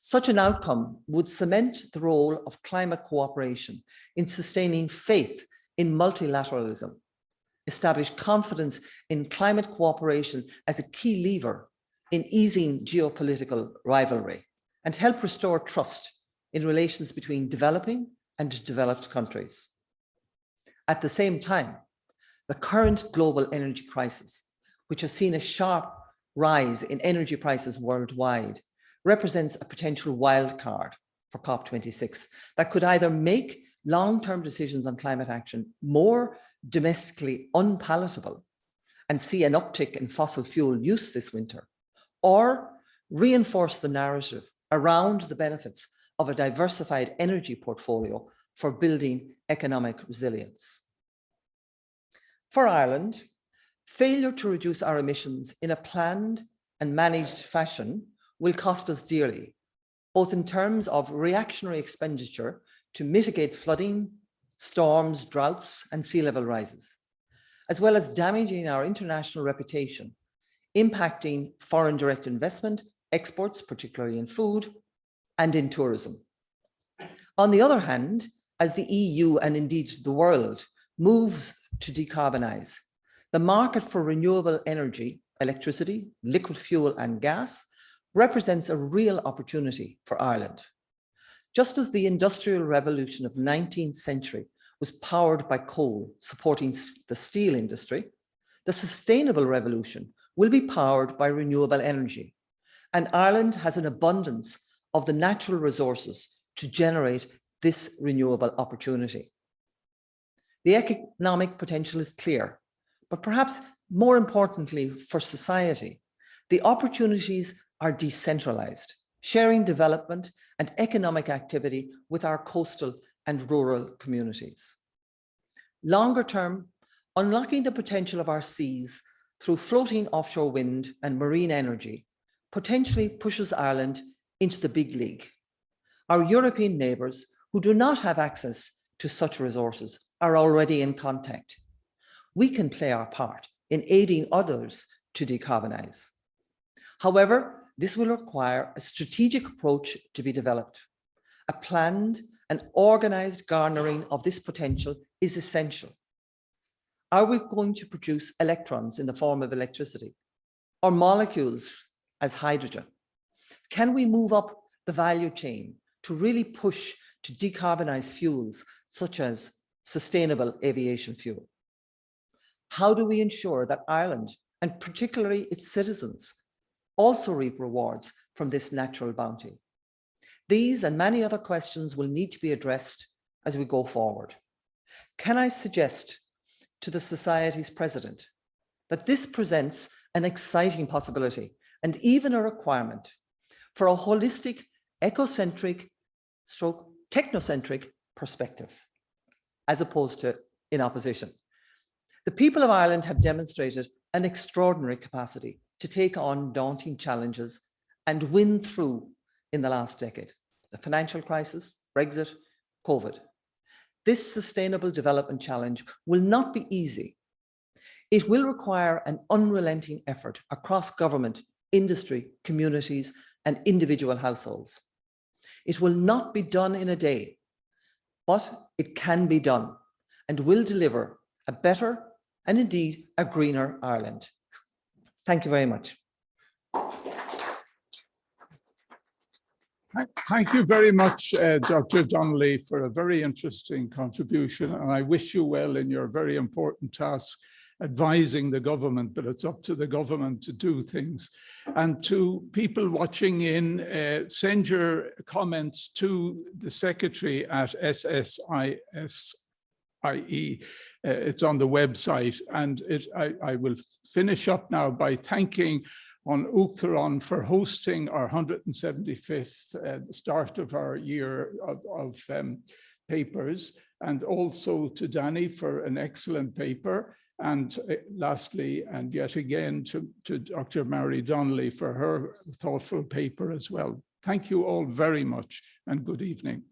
Such an outcome would cement the role of climate cooperation in sustaining faith in multilateralism, establish confidence in climate cooperation as a key lever in easing geopolitical rivalry, and help restore trust in relations between developing and developed countries. At the same time, the current global energy crisis, which has seen a sharp rise in energy prices worldwide, represents a potential wildcard for COP26 that could either make long-term decisions on climate action more domestically unpalatable and see an uptick in fossil fuel use this winter, or reinforce the narrative around the benefits of a diversified energy portfolio for building economic resilience. For Ireland, failure to reduce our emissions in a planned and managed fashion will cost us dearly, both in terms of reactionary expenditure to mitigate flooding, storms, droughts, and sea level rises, as well as damaging our international reputation, impacting foreign direct investment, exports, particularly in food, and in tourism. On the other hand, as the EU and indeed the world moves to decarbonize, the market for renewable energy, electricity, liquid fuel, and gas represents a real opportunity for Ireland. Just as the industrial revolution of the 19th century was powered by coal, supporting the steel industry, the sustainable revolution will be powered by renewable energy. And Ireland has an abundance of the natural resources to generate this renewable opportunity. The economic potential is clear, but perhaps more importantly for society, the opportunities are decentralized, sharing development and economic activity with our coastal and rural communities. Longer term, unlocking the potential of our seas through floating offshore wind and marine energy potentially pushes Ireland into the big league. Our European neighbours who do not have access to such resources are already in contact. We can play our part in aiding others to decarbonise. However, this will require a strategic approach to be developed. A planned and organised garnering of this potential is essential. Are we going to produce electrons in the form of electricity or molecules as hydrogen? Can we move up the value chain to really push to decarbonise fuels such as sustainable aviation fuel? How do we ensure that Ireland, and particularly its citizens, also reap rewards from this natural bounty? These and many other questions will need to be addressed as we go forward. Can I suggest to the Society's president that this presents an exciting possibility and even a requirement for a holistic, ecocentric, stroke technocentric perspective, as opposed to in opposition. The people of Ireland have demonstrated an extraordinary capacity to take on daunting challenges and win through in the last decade. The financial crisis, Brexit, COVID. This sustainable development challenge will not be easy. It will require an unrelenting effort across government, industry, communities, and individual households. It will not be done in a day, but it can be done and will deliver a better and indeed a greener Ireland. Thank you very much. Thank you very much, Dr. Donnelly, for a very interesting contribution, and I wish you well in your very important task advising the government, but it's up to the government to do things. And to people watching in, send your comments to the secretary at SSISI. It's on the website, and I will finish up now by thanking An Uachatarain for hosting our 175th start of our year of papers, and also to Danny for an excellent paper, and lastly, and yet again, to Dr. Marie Donnelly for her thoughtful paper as well. Thank you all very much, and good evening.